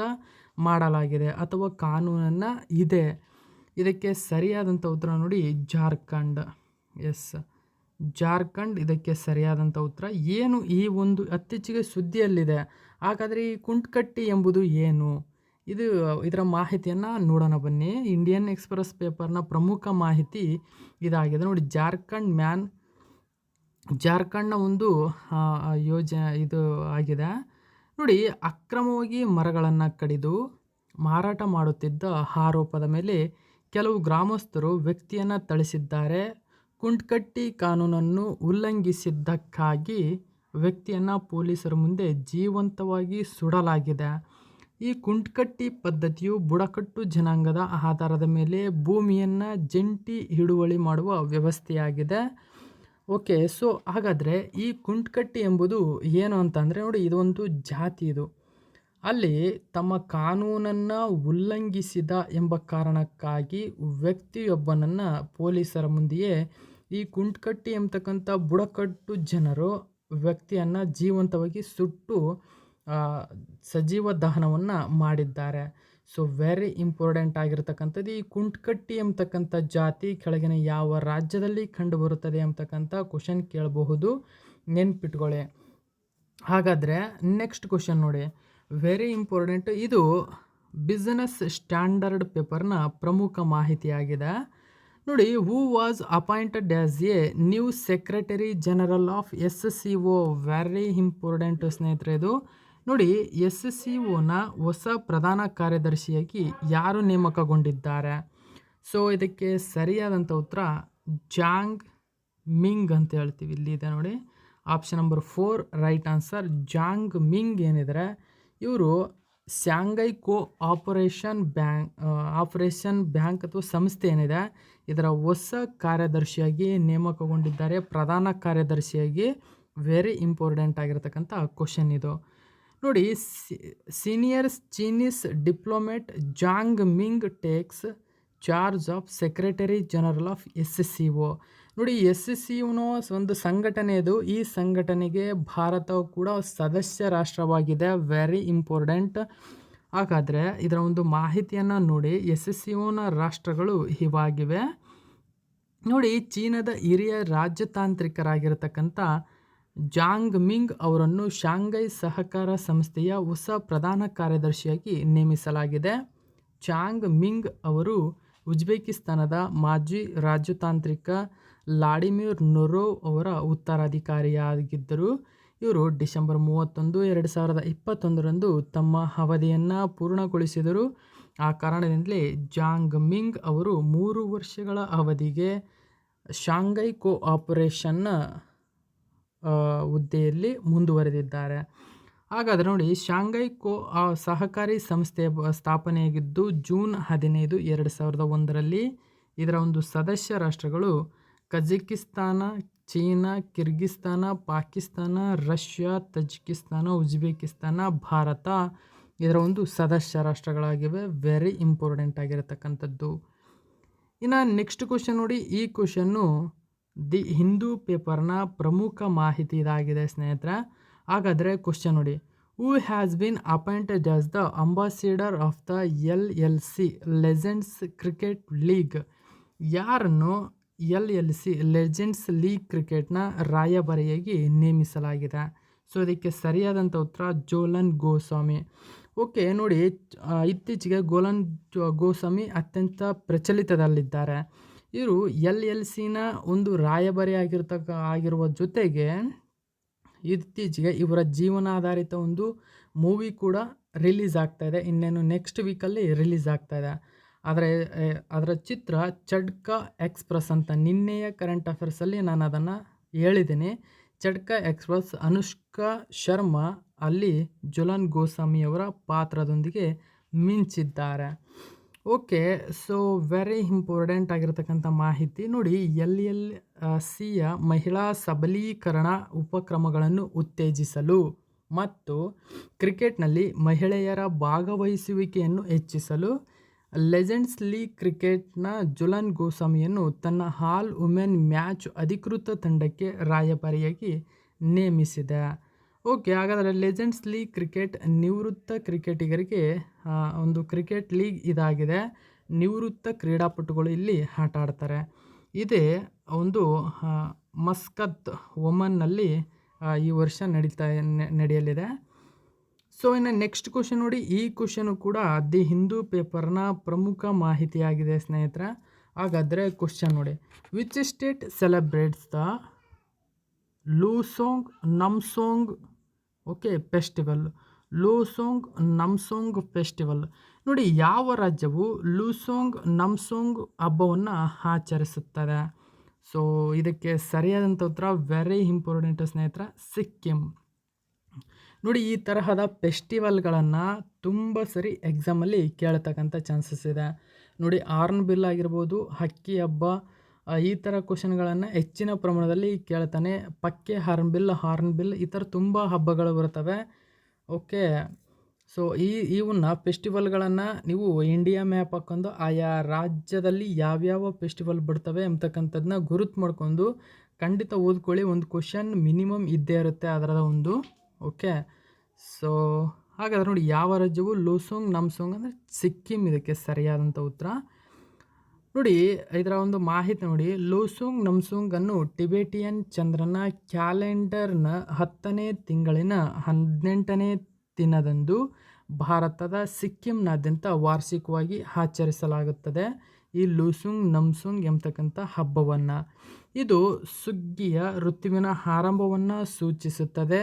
ಮಾಡಲಾಗಿದೆ ಅಥವಾ ಕಾನೂನನ್ನು ಇದೆ? ಇದಕ್ಕೆ ಸರಿಯಾದಂಥ ಉತ್ತರ ನೋಡಿ ಜಾರ್ಖಂಡ್. ಎಸ್, ಜಾರ್ಖಂಡ್ ಇದಕ್ಕೆ ಸರಿಯಾದಂಥ ಉತ್ತರ. ಏನು ಈ ಒಂದು ಇತ್ತೀಚೆಗೆ ಸುದ್ದಿಯಲ್ಲಿದೆ, ಹಾಗಾದರೆ ಈ ಕುಂಟ್ಕಟ್ಟಿ ಎಂಬುದು ಏನು? ಇದರ ಮಾಹಿತಿಯನ್ನು ನೋಡೋಣ ಬನ್ನಿ. ಇಂಡಿಯನ್ ಎಕ್ಸ್ಪ್ರೆಸ್ ಪೇಪರ್ನ ಪ್ರಮುಖ ಮಾಹಿತಿ ಇದಾಗಿದೆ ನೋಡಿ. ಜಾರ್ಖಂಡ್ನ ಒಂದು ಯೋಜನೆ ಇದು ಆಗಿದೆ ನೋಡಿ. ಅಕ್ರಮವಾಗಿ ಮರಗಳನ್ನು ಕಡಿದು ಮಾರಾಟ ಮಾಡುತ್ತಿದ್ದ ಆರೋಪದ ಮೇಲೆ ಕೆಲವು ಗ್ರಾಮಸ್ಥರು ವ್ಯಕ್ತಿಯನ್ನು ಥಳಿಸಿದ್ದಾರೆ. ಕುಂಟ್ಕಟ್ಟಿ ಕಾನೂನನ್ನು ಉಲ್ಲಂಘಿಸಿದ್ದಕ್ಕಾಗಿ ವ್ಯಕ್ತಿಯನ್ನು ಪೊಲೀಸರ ಮುಂದೆ ಜೀವಂತವಾಗಿ ಸುಡಲಾಗಿದೆ. ಈ ಕುಂಟ್ಕಟ್ಟಿ ಪದ್ಧತಿಯು ಬುಡಕಟ್ಟು ಜನಾಂಗದ ಆಧಾರದ ಮೇಲೆ ಭೂಮಿಯನ್ನು ಜಂಟಿ ಹಿಡುವಳಿ ಮಾಡುವ ವ್ಯವಸ್ಥೆಯಾಗಿದೆ. ಓಕೆ, ಸೊ ಹಾಗಾದರೆ ಈ ಕುಂಟ್ಕಟ್ಟಿ ಎಂಬುದು ಏನು ಅಂತಂದರೆ ನೋಡಿ, ಇದೊಂದು ಜಾತಿ. ಇದು ಅಲ್ಲಿ ತಮ್ಮ ಕಾನೂನನ್ನು ಉಲ್ಲಂಘಿಸಿದ ಎಂಬ ಕಾರಣಕ್ಕಾಗಿ ವ್ಯಕ್ತಿಯೊಬ್ಬನನ್ನು ಪೊಲೀಸರ ಮುಂದೆಯೇ ಈ ಕುಂಟ್ಕಟ್ಟಿ ಎಂಬತಕ್ಕಂಥ ಬುಡಕಟ್ಟು ಜನರು ವ್ಯಕ್ತಿಯನ್ನು ಜೀವಂತವಾಗಿ ಸುಟ್ಟು ಸಜೀವ ದಹನವನ್ನು ಮಾಡಿದ್ದಾರೆ. ಸೊ ವೆರಿ ಇಂಪಾರ್ಟೆಂಟ್ ಆಗಿರ್ತಕ್ಕಂಥದ್ದು ಈ ಕುಂಟ್ಕಟ್ಟಿ ಎಂಬತಕ್ಕಂಥ ಜಾತಿ ಕೆಳಗಿನ ಯಾವ ರಾಜ್ಯದಲ್ಲಿ ಕಂಡುಬರುತ್ತದೆ ಎಂಬತಕ್ಕಂಥ ಕ್ವಶನ್ ಕೇಳಬಹುದು, ನೆನ್ಪಿಟ್ಕೊಳ್ಳಿ. ಹಾಗಾದರೆ ನೆಕ್ಸ್ಟ್ ಕ್ವಶನ್ ನೋಡಿ, ವೆರಿ ಇಂಪಾರ್ಟೆಂಟ್. ಇದು ಬಿಸ್ನೆಸ್ ಸ್ಟ್ಯಾಂಡರ್ಡ್ ಪೇಪರ್ನ ಪ್ರಮುಖ ಮಾಹಿತಿಯಾಗಿದೆ ನೋಡಿ. Who was appointed as A new secretary general of SCO. Very important ಸ್ನೇಹಿತರೆ ಇದು ನೋಡಿ. SCOನ ಹೊಸ ಪ್ರಧಾನ ಕಾರ್ಯದರ್ಶಿಯಾಗಿ ಯಾರು ನೇಮಕಗೊಂಡಿದ್ದಾರೆ? ಸೊ ಇದಕ್ಕೆ ಸರಿಯಾದಂಥ ಉತ್ತರ ಜಾಂಗ್ ಮಿಂಗ್ ಅಂತ ಹೇಳ್ತೀವಿ. ಇಲ್ಲಿದೆ ನೋಡಿ, option number 4 right answer. Zhang Ming ಏನಿದ್ದಾರೆ ಇವರು ಶಾಂಘೈ ಆಪರೇಷನ್ ಬ್ಯಾಂಕ್ ಅಥವಾ ಸಂಸ್ಥೆ ಏನಿದೆ ಇದರ ಹೊಸ ಕಾರ್ಯದರ್ಶಿಯಾಗಿ ನೇಮಕಗೊಂಡಿದ್ದಾರೆ, ಪ್ರಧಾನ ಕಾರ್ಯದರ್ಶಿಯಾಗಿ. ವೆರಿ ಇಂಪಾರ್ಟೆಂಟ್ ಆಗಿರತಕ್ಕಂಥ ಕ್ವಶನ್ ಇದು ನೋಡಿ. Senior Chinese diplomat Zhang Ming takes charge of secretary general of SCO. ನೋಡಿ, SCOನ ಒಂದು ಸಂಘಟನೆ ಇದು. ಈ ಸಂಘಟನೆಗೆ ಭಾರತವು ಕೂಡ ಸದಸ್ಯ ರಾಷ್ಟ್ರವಾಗಿದೆ. Very important. ಹಾಗಾದರೆ ಇದರ ಒಂದು ಮಾಹಿತಿಯನ್ನು ನೋಡಿ. SCOನ ರಾಷ್ಟ್ರಗಳು ಇವಾಗಿವೆ ನೋಡಿ. ಚೀನಾದ ಹಿರಿಯ ರಾಜತಾಂತ್ರಿಕರಾಗಿರತಕ್ಕಂಥ ಜಾಂಗ್ ಮಿಂಗ್ ಅವರನ್ನು ಶಾಂಘೈ ಸಹಕಾರ ಸಂಸ್ಥೆಯ ಹೊಸ ಪ್ರಧಾನ ಕಾರ್ಯದರ್ಶಿಯಾಗಿ ನೇಮಿಸಲಾಗಿದೆ. ಜಾಂಗ್ ಮಿಂಗ್ ಅವರು ಉಜ್ಬೇಕಿಸ್ತಾನದ ಮಾಜಿ ರಾಜತಾಂತ್ರಿಕ ವ್ಲಾಡಿಮಿರ್ ನೊರೋವ್ ಅವರ ಉತ್ತರಾಧಿಕಾರಿಯಾಗಿದ್ದರು. ಇವರು ಡಿಸೆಂಬರ್ 31, 2021ರಂದು ತಮ್ಮ ಅವಧಿಯನ್ನು ಪೂರ್ಣಗೊಳಿಸಿದರು. ಆ ಕಾರಣದಿಂದಲೇ ಜಾಂಗ್ ಮಿಂಗ್ ಅವರು 3 ವರ್ಷಗಳ ಅವಧಿಗೆ ಶಾಂಘೈ ಕೋಆಪರೇಷನ್ನ ಹುದ್ದೆಯಲ್ಲಿ ಮುಂದುವರೆದಿದ್ದಾರೆ. ಹಾಗಾದರೆ ನೋಡಿ, ಶಾಂಘೈ ಸಹಕಾರಿ ಸಂಸ್ಥೆ ಸ್ಥಾಪನೆಯಾಗಿದ್ದು ಜೂನ್ 15, 2001ರಲ್ಲಿ. ಇದರ ಒಂದು ಸದಸ್ಯ ರಾಷ್ಟ್ರಗಳು Kazakhstan, China, Kyrgyzstan, Pakistan, Russia, Tajikistan, Uzbekistan, Bharat ಇದರ ಒಂದು ಸದಸ್ಯ ರಾಷ್ಟ್ರಗಳಾಗಿವೆ. Very important ಆಗಿರತಕ್ಕಂಥದ್ದು. ಇನ್ನು ನೆಕ್ಸ್ಟ್ ಕ್ವಶನ್ ನೋಡಿ, ಈ ಕ್ವಶನ್ನು ದಿ ಹಿಂದೂ ಪೇಪರ್ನ ಪ್ರಮುಖ ಮಾಹಿತಿ ಇದಾಗಿದೆ ಸ್ನೇಹಿತರೆ. ಹಾಗಾದರೆ ಕ್ವಶನ್ ನೋಡಿ, who has been appointed as the ambassador of the LLC legends cricket league? ಯಾರನ್ನು LLC ಲೆಜೆಂಡ್ಸ್ ಲೀಗ್ ಕ್ರಿಕೆಟ್ನ ರಾಯಭಾರಿಯಾಗಿ ನೇಮಿಸಲಾಗಿದೆ? ಸೊ ಇದಕ್ಕೆ ಸರಿಯಾದಂಥ ಉತ್ತರ ಜೋಲನ್ ಗೋಸ್ವಾಮಿ. ಓಕೆ ನೋಡಿ, ಇತ್ತೀಚೆಗೆ ಗೋಸ್ವಾಮಿ ಅತ್ಯಂತ ಪ್ರಚಲಿತದಲ್ಲಿದ್ದಾರೆ. ಇವರು LLCನ ಒಂದು ರಾಯಭಾರಿ ಆಗಿರುವ ಜೊತೆಗೆ ಇತ್ತೀಚೆಗೆ ಇವರ ಜೀವನಾಧಾರಿತ ಒಂದು ಮೂವಿ ಕೂಡ ರಿಲೀಸ್ ಆಗ್ತಾಯಿದೆ. ಇನ್ನೇನು ನೆಕ್ಸ್ಟ್ ವೀಕಲ್ಲಿ ರಿಲೀಸ್ ಆಗ್ತಾಯಿದೆ. ಅದರ ಚಿತ್ರ ಚಡ್ಕಾ ಎಕ್ಸ್‌ಪ್ರೆಸ್ ಅಂತ. ನಿನ್ನೆಯ ಕರೆಂಟ್ ಅಫೇರ್ಸಲ್ಲಿ ನಾನು ಅದನ್ನು ಹೇಳಿದ್ದೀನಿ. ಚಡ್ಕಾ ಎಕ್ಸ್‌ಪ್ರೆಸ್, ಅನುಷ್ಕಾ ಶರ್ಮಾ ಅಲ್ಲಿ ಜೋಲನ್ ಗೋಸ್ವಾಮಿಯವರ ಪಾತ್ರದೊಂದಿಗೆ ಮಿಂಚಿದ್ದಾರೆ. ಓಕೆ, ಸೊ ವೆರಿ ಇಂಪಾರ್ಟೆಂಟ್ ಆಗಿರತಕ್ಕಂಥ ಮಾಹಿತಿ ನೋಡಿ. LLCಯ ಮಹಿಳಾ ಸಬಲೀಕರಣ ಉಪಕ್ರಮಗಳನ್ನು ಉತ್ತೇಜಿಸಲು ಮತ್ತು ಕ್ರಿಕೆಟ್ನಲ್ಲಿ ಮಹಿಳೆಯರ ಭಾಗವಹಿಸುವಿಕೆಯನ್ನು ಹೆಚ್ಚಿಸಲು ಲೆಜೆಂಡ್ಸ್ ಲೀಗ್ ಕ್ರಿಕೆಟ್ನ ಜೋಲನ್ ಗೋಸ್ವಾಮಿಯನ್ನು ತನ್ನ ಆಲ್ ವುಮೆನ್ ಮ್ಯಾಚ್ ಅಧಿಕೃತ ತಂಡಕ್ಕೆ ರಾಯಭಾರಿಯಾಗಿ ನೇಮಿಸಿದೆ. ಓಕೆ, ಹಾಗಾದರೆ ಲೆಜೆಂಡ್ಸ್ ಲೀಗ್ ಕ್ರಿಕೆಟ್ ನಿವೃತ್ತ ಕ್ರಿಕೆಟಿಗರಿಗೆ ಒಂದು ಕ್ರಿಕೆಟ್ ಲೀಗ್ ಇದಾಗಿದೆ. ನಿವೃತ್ತ ಕ್ರೀಡಾಪಟುಗಳು ಇಲ್ಲಿ ಆಟ ಆಡ್ತಾರೆ. ಇದೇ ಒಂದು ಮಸ್ಕತ್, ಒಮನ್ನಲ್ಲಿ ಈ ವರ್ಷ ನಡೆಯಲಿದೆ. ಸೊ ಇನ್ನು ನೆಕ್ಸ್ಟ್ ಕ್ವಶನ್ ನೋಡಿ, ಈ ಕ್ವಶನು ಕೂಡ ದಿ ಹಿಂದೂ ಪೇಪರ್ನ ಪ್ರಮುಖ ಮಾಹಿತಿಯಾಗಿದೆ ಸ್ನೇಹಿತರೆ. ಹಾಗಾದರೆ ಕ್ವಶನ್ ನೋಡಿ, which state celebrates the Losoong Namsoong festival? Losoong Namsoong festival ನೋಡಿ, ಯಾವ ರಾಜ್ಯವು ಲೂಸೋಂಗ್ ನಮ್ಸೋಂಗ್ ಹಬ್ಬವನ್ನು ಆಚರಿಸುತ್ತದೆ? ಸೊ ಇದಕ್ಕೆ ಸರಿಯಾದಂಥ ಉತ್ತರ ವೆರಿ ಇಂಪಾರ್ಟೆಂಟ್ ಸ್ನೇಹಿತರೆ, ಸಿಕ್ಕಿಂ. ನೋಡಿ, ಈ ತರಹದ ಫೆಸ್ಟಿವಲ್ಗಳನ್ನು ತುಂಬ ಸರಿ ಎಕ್ಸಾಮಲ್ಲಿ ಕೇಳ್ತಕ್ಕಂಥ ಚಾನ್ಸಸ್ ಇದೆ. ನೋಡಿ, ಹಾರ್ನ್ಬಿಲ್ ಆಗಿರ್ಬೋದು, ಹಕ್ಕಿ ಹಬ್ಬ, ಈ ಥರ ಕ್ವಶನ್ಗಳನ್ನು ಹೆಚ್ಚಿನ ಪ್ರಮಾಣದಲ್ಲಿ ಕೇಳ್ತಾನೆ. ಪಕ್ಕೆ ಹಾರ್ನ್ಬಿಲ್ ಈ ಥರ ತುಂಬ ಹಬ್ಬಗಳು ಬರ್ತವೆ. ಓಕೆ, ಸೊ ಇವನ್ನ ಫೆಸ್ಟಿವಲ್ಗಳನ್ನು ನೀವು ಇಂಡಿಯಾ ಮ್ಯಾಪ್ ಹಾಕ್ಕೊಂಡು ಆಯಾ ರಾಜ್ಯದಲ್ಲಿ ಯಾವ್ಯಾವ ಫೆಸ್ಟಿವಲ್ ಬಿಡ್ತವೆ ಅಂತಕ್ಕಂಥದ್ದನ್ನ ಗುರುತು ಮಾಡ್ಕೊಂಡು ಖಂಡಿತ ಓದ್ಕೊಳ್ಳಿ. ಒಂದು ಕ್ವಶನ್ ಮಿನಿಮಮ್ ಇದ್ದೇ ಇರುತ್ತೆ ಅದರದ ಒಂದು. ಓಕೆ, ಸೊ ಹಾಗಾದ್ರೆ ನೋಡಿ, ಯಾವ ರಾಜ್ಯವು ಲೂಸೋಂಗ್ ನಮ್ಸೋಂಗ್ ಅಂದರೆ ಸಿಕ್ಕಿಂ ಇದಕ್ಕೆ ಸರಿಯಾದಂಥ ಉತ್ತರ. ನೋಡಿ, ಇದರ ಒಂದು ಮಾಹಿತಿ ನೋಡಿ, ಲೂಸೋಂಗ್ ನಮ್ಸೋಂಗನ್ನು ಟಿಬೆಟಿಯನ್ ಚಂದ್ರನ ಕ್ಯಾಲೆಂಡರ್ನ 10ನೇ ತಿಂಗಳಿನ 18ನೇ ದಿನದಂದು ಭಾರತದ ಸಿಕ್ಕಿಂನಾದ್ಯಂತ ವಾರ್ಷಿಕವಾಗಿ ಆಚರಿಸಲಾಗುತ್ತದೆ ಈ ಲೂಸೋಂಗ್ ನಮ್ಸೋಂಗ್ ಎಂಬತಕ್ಕಂಥ ಹಬ್ಬವನ್ನು. ಇದು ಸುಗ್ಗಿಯ ಋತುವಿನ ಆರಂಭವನ್ನು ಸೂಚಿಸುತ್ತದೆ.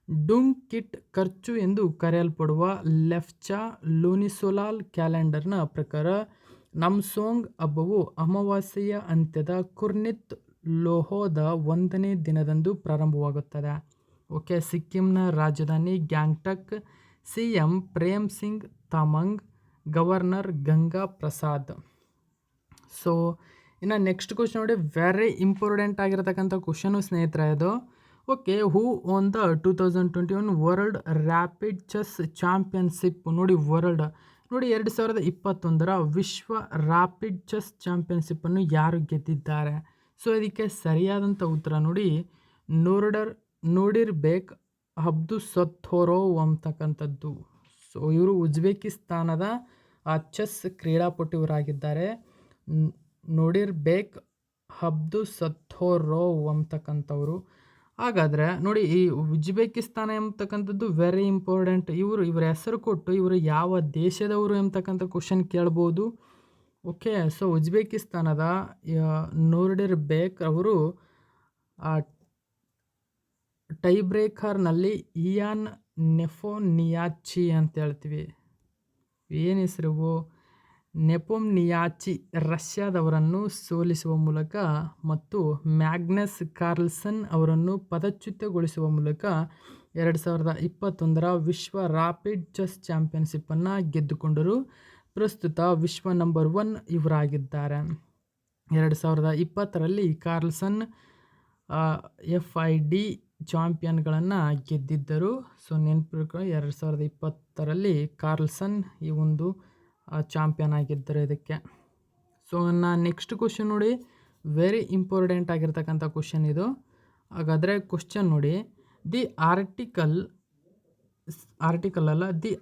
ಡುಂಗ್ ಕಿಟ್ ಖರ್ಚು ಎಂದು ಕರೆಯಲ್ಪಡುವ ಲೆಫ್ಚಾ ಲೂನಿಸೋಲಾಲ್ ಕ್ಯಾಲೆಂಡರ್ನ ಪ್ರಕಾರ ನಮ್ಸೋಂಗ್ ಹಬ್ಬವು ಅಮಾವಾಸ್ಯೆಯ ಅಂತ್ಯದ ಕುರ್ನಿತ್ ಲೋಹೋದ 1ನೇ ದಿನದಂದು ಪ್ರಾರಂಭವಾಗುತ್ತದೆ. ಓಕೆ, ಸಿಕ್ಕಿಂನ ರಾಜಧಾನಿ Gangtok. CM Prem Singh Tamang, governor Ganga Prasad. So ಇನ್ನು ನೆಕ್ಸ್ಟ್ ಕ್ವಶನ್ ನೋಡಿ, ವೆರಿ ಇಂಪಾರ್ಟೆಂಟ್ ಆಗಿರತಕ್ಕಂಥ ಕ್ವಶನು ಸ್ನೇಹಿತರೆ ಇದು. Okay, who won the 2021 world rapid chess championship? ನೋಡಿ, 2021ರ ವಿಶ್ವ ರ್ಯಾಪಿಡ್ ಚೆಸ್ ಚಾಂಪಿಯನ್ಶಿಪ್ಪನ್ನು ಯಾರು ಗೆದ್ದಿದ್ದಾರೆ? ಸೊ ಇದಕ್ಕೆ ಸರಿಯಾದಂಥ ಉತ್ತರ ನೋಡಿ, ನೋಡಿರ್ಬೇಕ್ ಅಬ್ದುಸತ್ತೋರೋವ್ ಅಂತಕ್ಕಂಥದ್ದು. ಸೊ ಇವರು ಉಜ್ಬೇಕಿಸ್ತಾನದ ಚೆಸ್ ಕ್ರೀಡಾಪಟು ಇವರಾಗಿದ್ದಾರೆ. ನೋಡಿರ್ಬೇಕ್ ಅಬ್ದುಸತ್ತೋರೋವ್ ಅಂತಕ್ಕಂಥವ್ರು. ಹಾಗಾದರೆ ನೋಡಿ, ಈ ಉಜ್ಬೇಕಿಸ್ತಾನ ಎಂಬತಕ್ಕಂಥದ್ದು ವೆರಿ ಇಂಪಾರ್ಟೆಂಟ್. ಇವರ ಹೆಸರು ಕೊಟ್ಟು ಇವರು ಯಾವ ದೇಶದವರು ಎಂಬತಕ್ಕಂಥ ಕ್ವಶನ್ ಕೇಳ್ಬೋದು. ಓಕೆ, ಸೊ ಉಜ್ಬೇಕಿಸ್ತಾನದ ನೋಡಿರ್ಬೇಕ್ ಅವರು ಟೈಬ್ರೇಕರ್ನಲ್ಲಿ ಇಯಾನ್ ನೆಫೋನಿಯಾಚಿ ಅಂತ ಹೇಳ್ತೀವಿ. ಏನು ಹೆಸರು? ನೆಪೊಮ್ನಿಯಾಚಿ ರಷ್ಯಾದವರನ್ನು ಸೋಲಿಸುವ ಮೂಲಕ ಮತ್ತು ಮ್ಯಾಗ್ನಸ್ ಕಾರ್ಲ್ಸನ್ ಅವರನ್ನು ಪದಚ್ಯುತಗೊಳಿಸುವ ಮೂಲಕ 2021ರ ವಿಶ್ವ ರ್ಯಾಪಿಡ್ ಚೆಸ್ ಚಾಂಪಿಯನ್ಶಿಪ್ಪನ್ನು ಗೆದ್ದುಕೊಂಡರು. ಪ್ರಸ್ತುತ ವಿಶ್ವ ನಂಬರ್ 1 ಇವರಾಗಿದ್ದಾರೆ. 2020ರಲ್ಲಿ ಕಾರ್ಲ್ಸನ್ FID ಚಾಂಪಿಯನ್ಗಳನ್ನು ಗೆದ್ದಿದ್ದರು. ಸೊ ನೆನಪಿಟ್ಕೊಳ್ಳಿ, 2020ರಲ್ಲಿ ಕಾರ್ಲ್ಸನ್ ಈ ಒಂದು ಚಾಂಪಿಯನ್ ಆಗಿದ್ದರು ಇದಕ್ಕೆ. ಸೊ ನೆಕ್ಸ್ಟ್ ಕ್ವಶನ್ ನೋಡಿ, ವೆರಿ ಇಂಪಾರ್ಟೆಂಟ್ ಆಗಿರ್ತಕ್ಕಂಥ ಕ್ವಶನ್ ಇದು. ಹಾಗಾದರೆ ಕ್ವಶನ್ ನೋಡಿ, the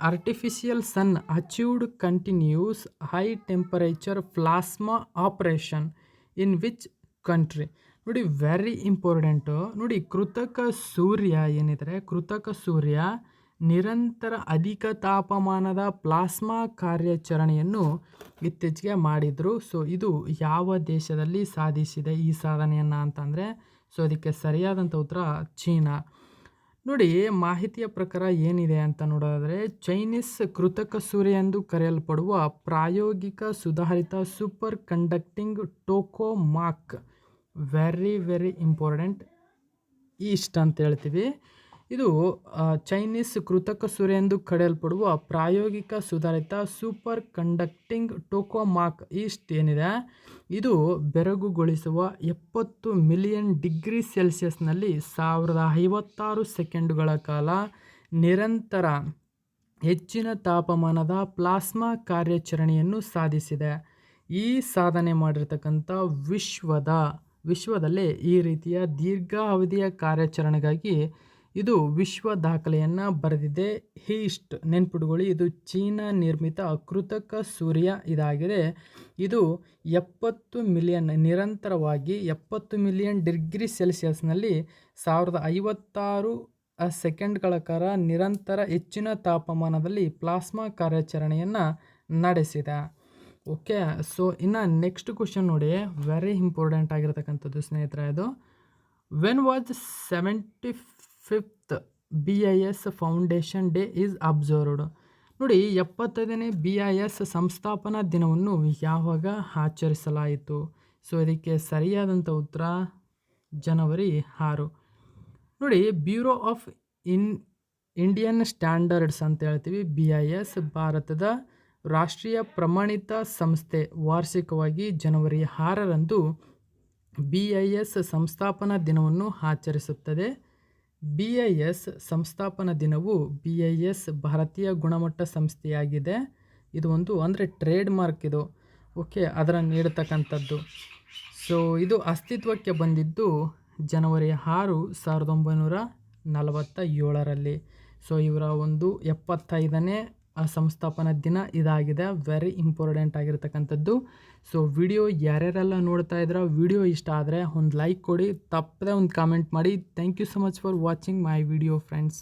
artificial sun achieved continuous high temperature plasma operation in which country. ನೋಡಿ ವೆರಿ ಇಂಪಾರ್ಟೆಂಟು. ನೋಡಿ ಕೃತಕ ಸೂರ್ಯ ಏನಿದ್ರೆ, ಕೃತಕ ಸೂರ್ಯ ನಿರಂತರ ಅಧಿಕ ತಾಪಮಾನದ ಪ್ಲಾಸ್ಮಾ ಕಾರ್ಯಾಚರಣೆಯನ್ನು ಇತ್ತೀಚೆಗೆ ಮಾಡಿದರು. ಸೊ ಇದು ಯಾವ ದೇಶದಲ್ಲಿ ಸಾಧಿಸಿದೆ ಈ ಸಾಧನೆಯನ್ನು ಅಂತಂದರೆ, ಸೊ ಅದಕ್ಕೆ ಸರಿಯಾದಂಥ ಉತ್ತರ ಚೀನಾ. ನೋಡಿ ಮಾಹಿತಿಯ ಪ್ರಕಾರ ಏನಿದೆ ಅಂತ ನೋಡೋದಾದರೆ, ಚೈನೀಸ್ ಕೃತಕ ಸೂರ್ಯ ಎಂದು ಕರೆಯಲ್ಪಡುವ ಪ್ರಾಯೋಗಿಕ ಸುಧಾರಿತ super conducting tokamak, very important, EAST ಅಂತ ಹೇಳ್ತೀವಿ. ಇದು ಚೈನೀಸ್ ಕೃತಕ ಸೂರ್ಯ ಎಂದು ಕರೆಯಲ್ಪಡುವ ಪ್ರಾಯೋಗಿಕ ಸುಧಾರಿತ ಸೂಪರ್ ಕಂಡಕ್ಟಿಂಗ್ ಟೋಕೊಮಾಕ್ ಈಸ್ಟ್ ಏನಿದೆ, ಇದು ಬೆರಗುಗೊಳಿಸುವ 70 ಮಿಲಿಯನ್ ಡಿಗ್ರಿ ಸೆಲ್ಸಿಯಸ್ನಲ್ಲಿ 1056 ಸೆಕೆಂಡುಗಳ ಕಾಲ ನಿರಂತರ ಹೆಚ್ಚಿನ ತಾಪಮಾನದ ಪ್ಲಾಸ್ಮಾ ಕಾರ್ಯಾಚರಣೆಯನ್ನು ಸಾಧಿಸಿದೆ. ಈ ಸಾಧನೆ ಮಾಡಿರ್ತಕ್ಕಂಥ ವಿಶ್ವದಲ್ಲೇ ಈ ರೀತಿಯ ದೀರ್ಘಾವಧಿಯ ಕಾರ್ಯಾಚರಣೆಗಾಗಿ ಇದು ವಿಶ್ವ ದಾಖಲೆಯನ್ನು ಬರೆದಿದೆ. ಈಸ್ಟ್ ನೆನ್ಪಿಟ್ಕೊಳ್ಳಿ, ಇದು ಚೀನಾ ನಿರ್ಮಿತ ಕೃತಕ ಸೂರ್ಯ ಇದಾಗಿದೆ. ಇದು 70 ಮಿಲಿಯನ್ ನಿರಂತರವಾಗಿ 70 ಮಿಲಿಯನ್ ಡಿಗ್ರಿ ಸೆಲ್ಸಿಯಸ್ನಲ್ಲಿ 1056 ಸೆಕೆಂಡ್ಗಳ ಕಾಲ ನಿರಂತರ ಹೆಚ್ಚಿನ ತಾಪಮಾನದಲ್ಲಿ ಪ್ಲಾಸ್ಮಾ ಕಾರ್ಯಾಚರಣೆಯನ್ನು ನಡೆಸಿದೆ. ಓಕೆ, ಸೊ ಇನ್ನು ನೆಕ್ಸ್ಟ್ ಕ್ವಶನ್ ನೋಡಿ, ವೆರಿ ಇಂಪಾರ್ಟೆಂಟ್ ಆಗಿರ್ತಕ್ಕಂಥದ್ದು ಸ್ನೇಹಿತರೆ ಇದು. When was 75th BIS foundation day is observed. ನೋಡಿ 75ನೇ BIS ಸಂಸ್ಥಾಪನಾ ದಿನವನ್ನು ಯಾವಾಗ ಆಚರಿಸಲಾಯಿತು? ಸೊ ಇದಕ್ಕೆ ಸರಿಯಾದಂಥ ಉತ್ತರ ಜನವರಿ 6. ನೋಡಿ ಬ್ಯೂರೋ ಆಫ್ ಇಂಡಿಯನ್ ಸ್ಟ್ಯಾಂಡರ್ಡ್ಸ್ ಅಂತ ಹೇಳ್ತೀವಿ, BIS ಭಾರತದ ರಾಷ್ಟ್ರೀಯ ಪ್ರಮಾಣಿತ ಸಂಸ್ಥೆ ವಾರ್ಷಿಕವಾಗಿ ಜನವರಿ 6ರಂದು BIS ಸಂಸ್ಥಾಪನಾ ದಿನವನ್ನು ಆಚರಿಸುತ್ತದೆ. BIS ಸಂಸ್ಥಾಪನಾ ದಿನವು BIS ಭಾರತೀಯ ಗುಣಮಟ್ಟ ಸಂಸ್ಥೆಯಾಗಿದೆ. ಇದು ಒಂದು ಅಂದರೆ ಟ್ರೇಡ್ ಮಾರ್ಕ್ ಇದು. ಓಕೆ, ಅದರ ನೀಡತಕ್ಕಂಥದ್ದು. ಸೊ ಇದು ಅಸ್ತಿತ್ವಕ್ಕೆ ಬಂದಿದ್ದು ಜನವರಿ 6, 1947ರಲ್ಲಿ. ಸೊ ಇವರ ಒಂದು 75ನೇ ಸಂಸ್ಥಾಪನಾ ದಿನ ಇದಾಗಿದೆ. ವೆರಿ ಇಂಪಾರ್ಟೆಂಟ್ ಆಗಿರ್ತಕ್ಕಂಥದ್ದು. ಸೊ ವಿಡಿಯೋ ಯಾರ್ಯಾರೆಲ್ಲ ನೋಡ್ತಾ ಇದ್ದೀರಾ, ವಿಡಿಯೋ ಇಷ್ಟ ಆದರೆ ಒಂದು ಲೈಕ್ ಕೊಡಿ, ತಪ್ಪದೆ ಒಂದು ಕಾಮೆಂಟ್ ಮಾಡಿ. Thank you so much for watching my video friends.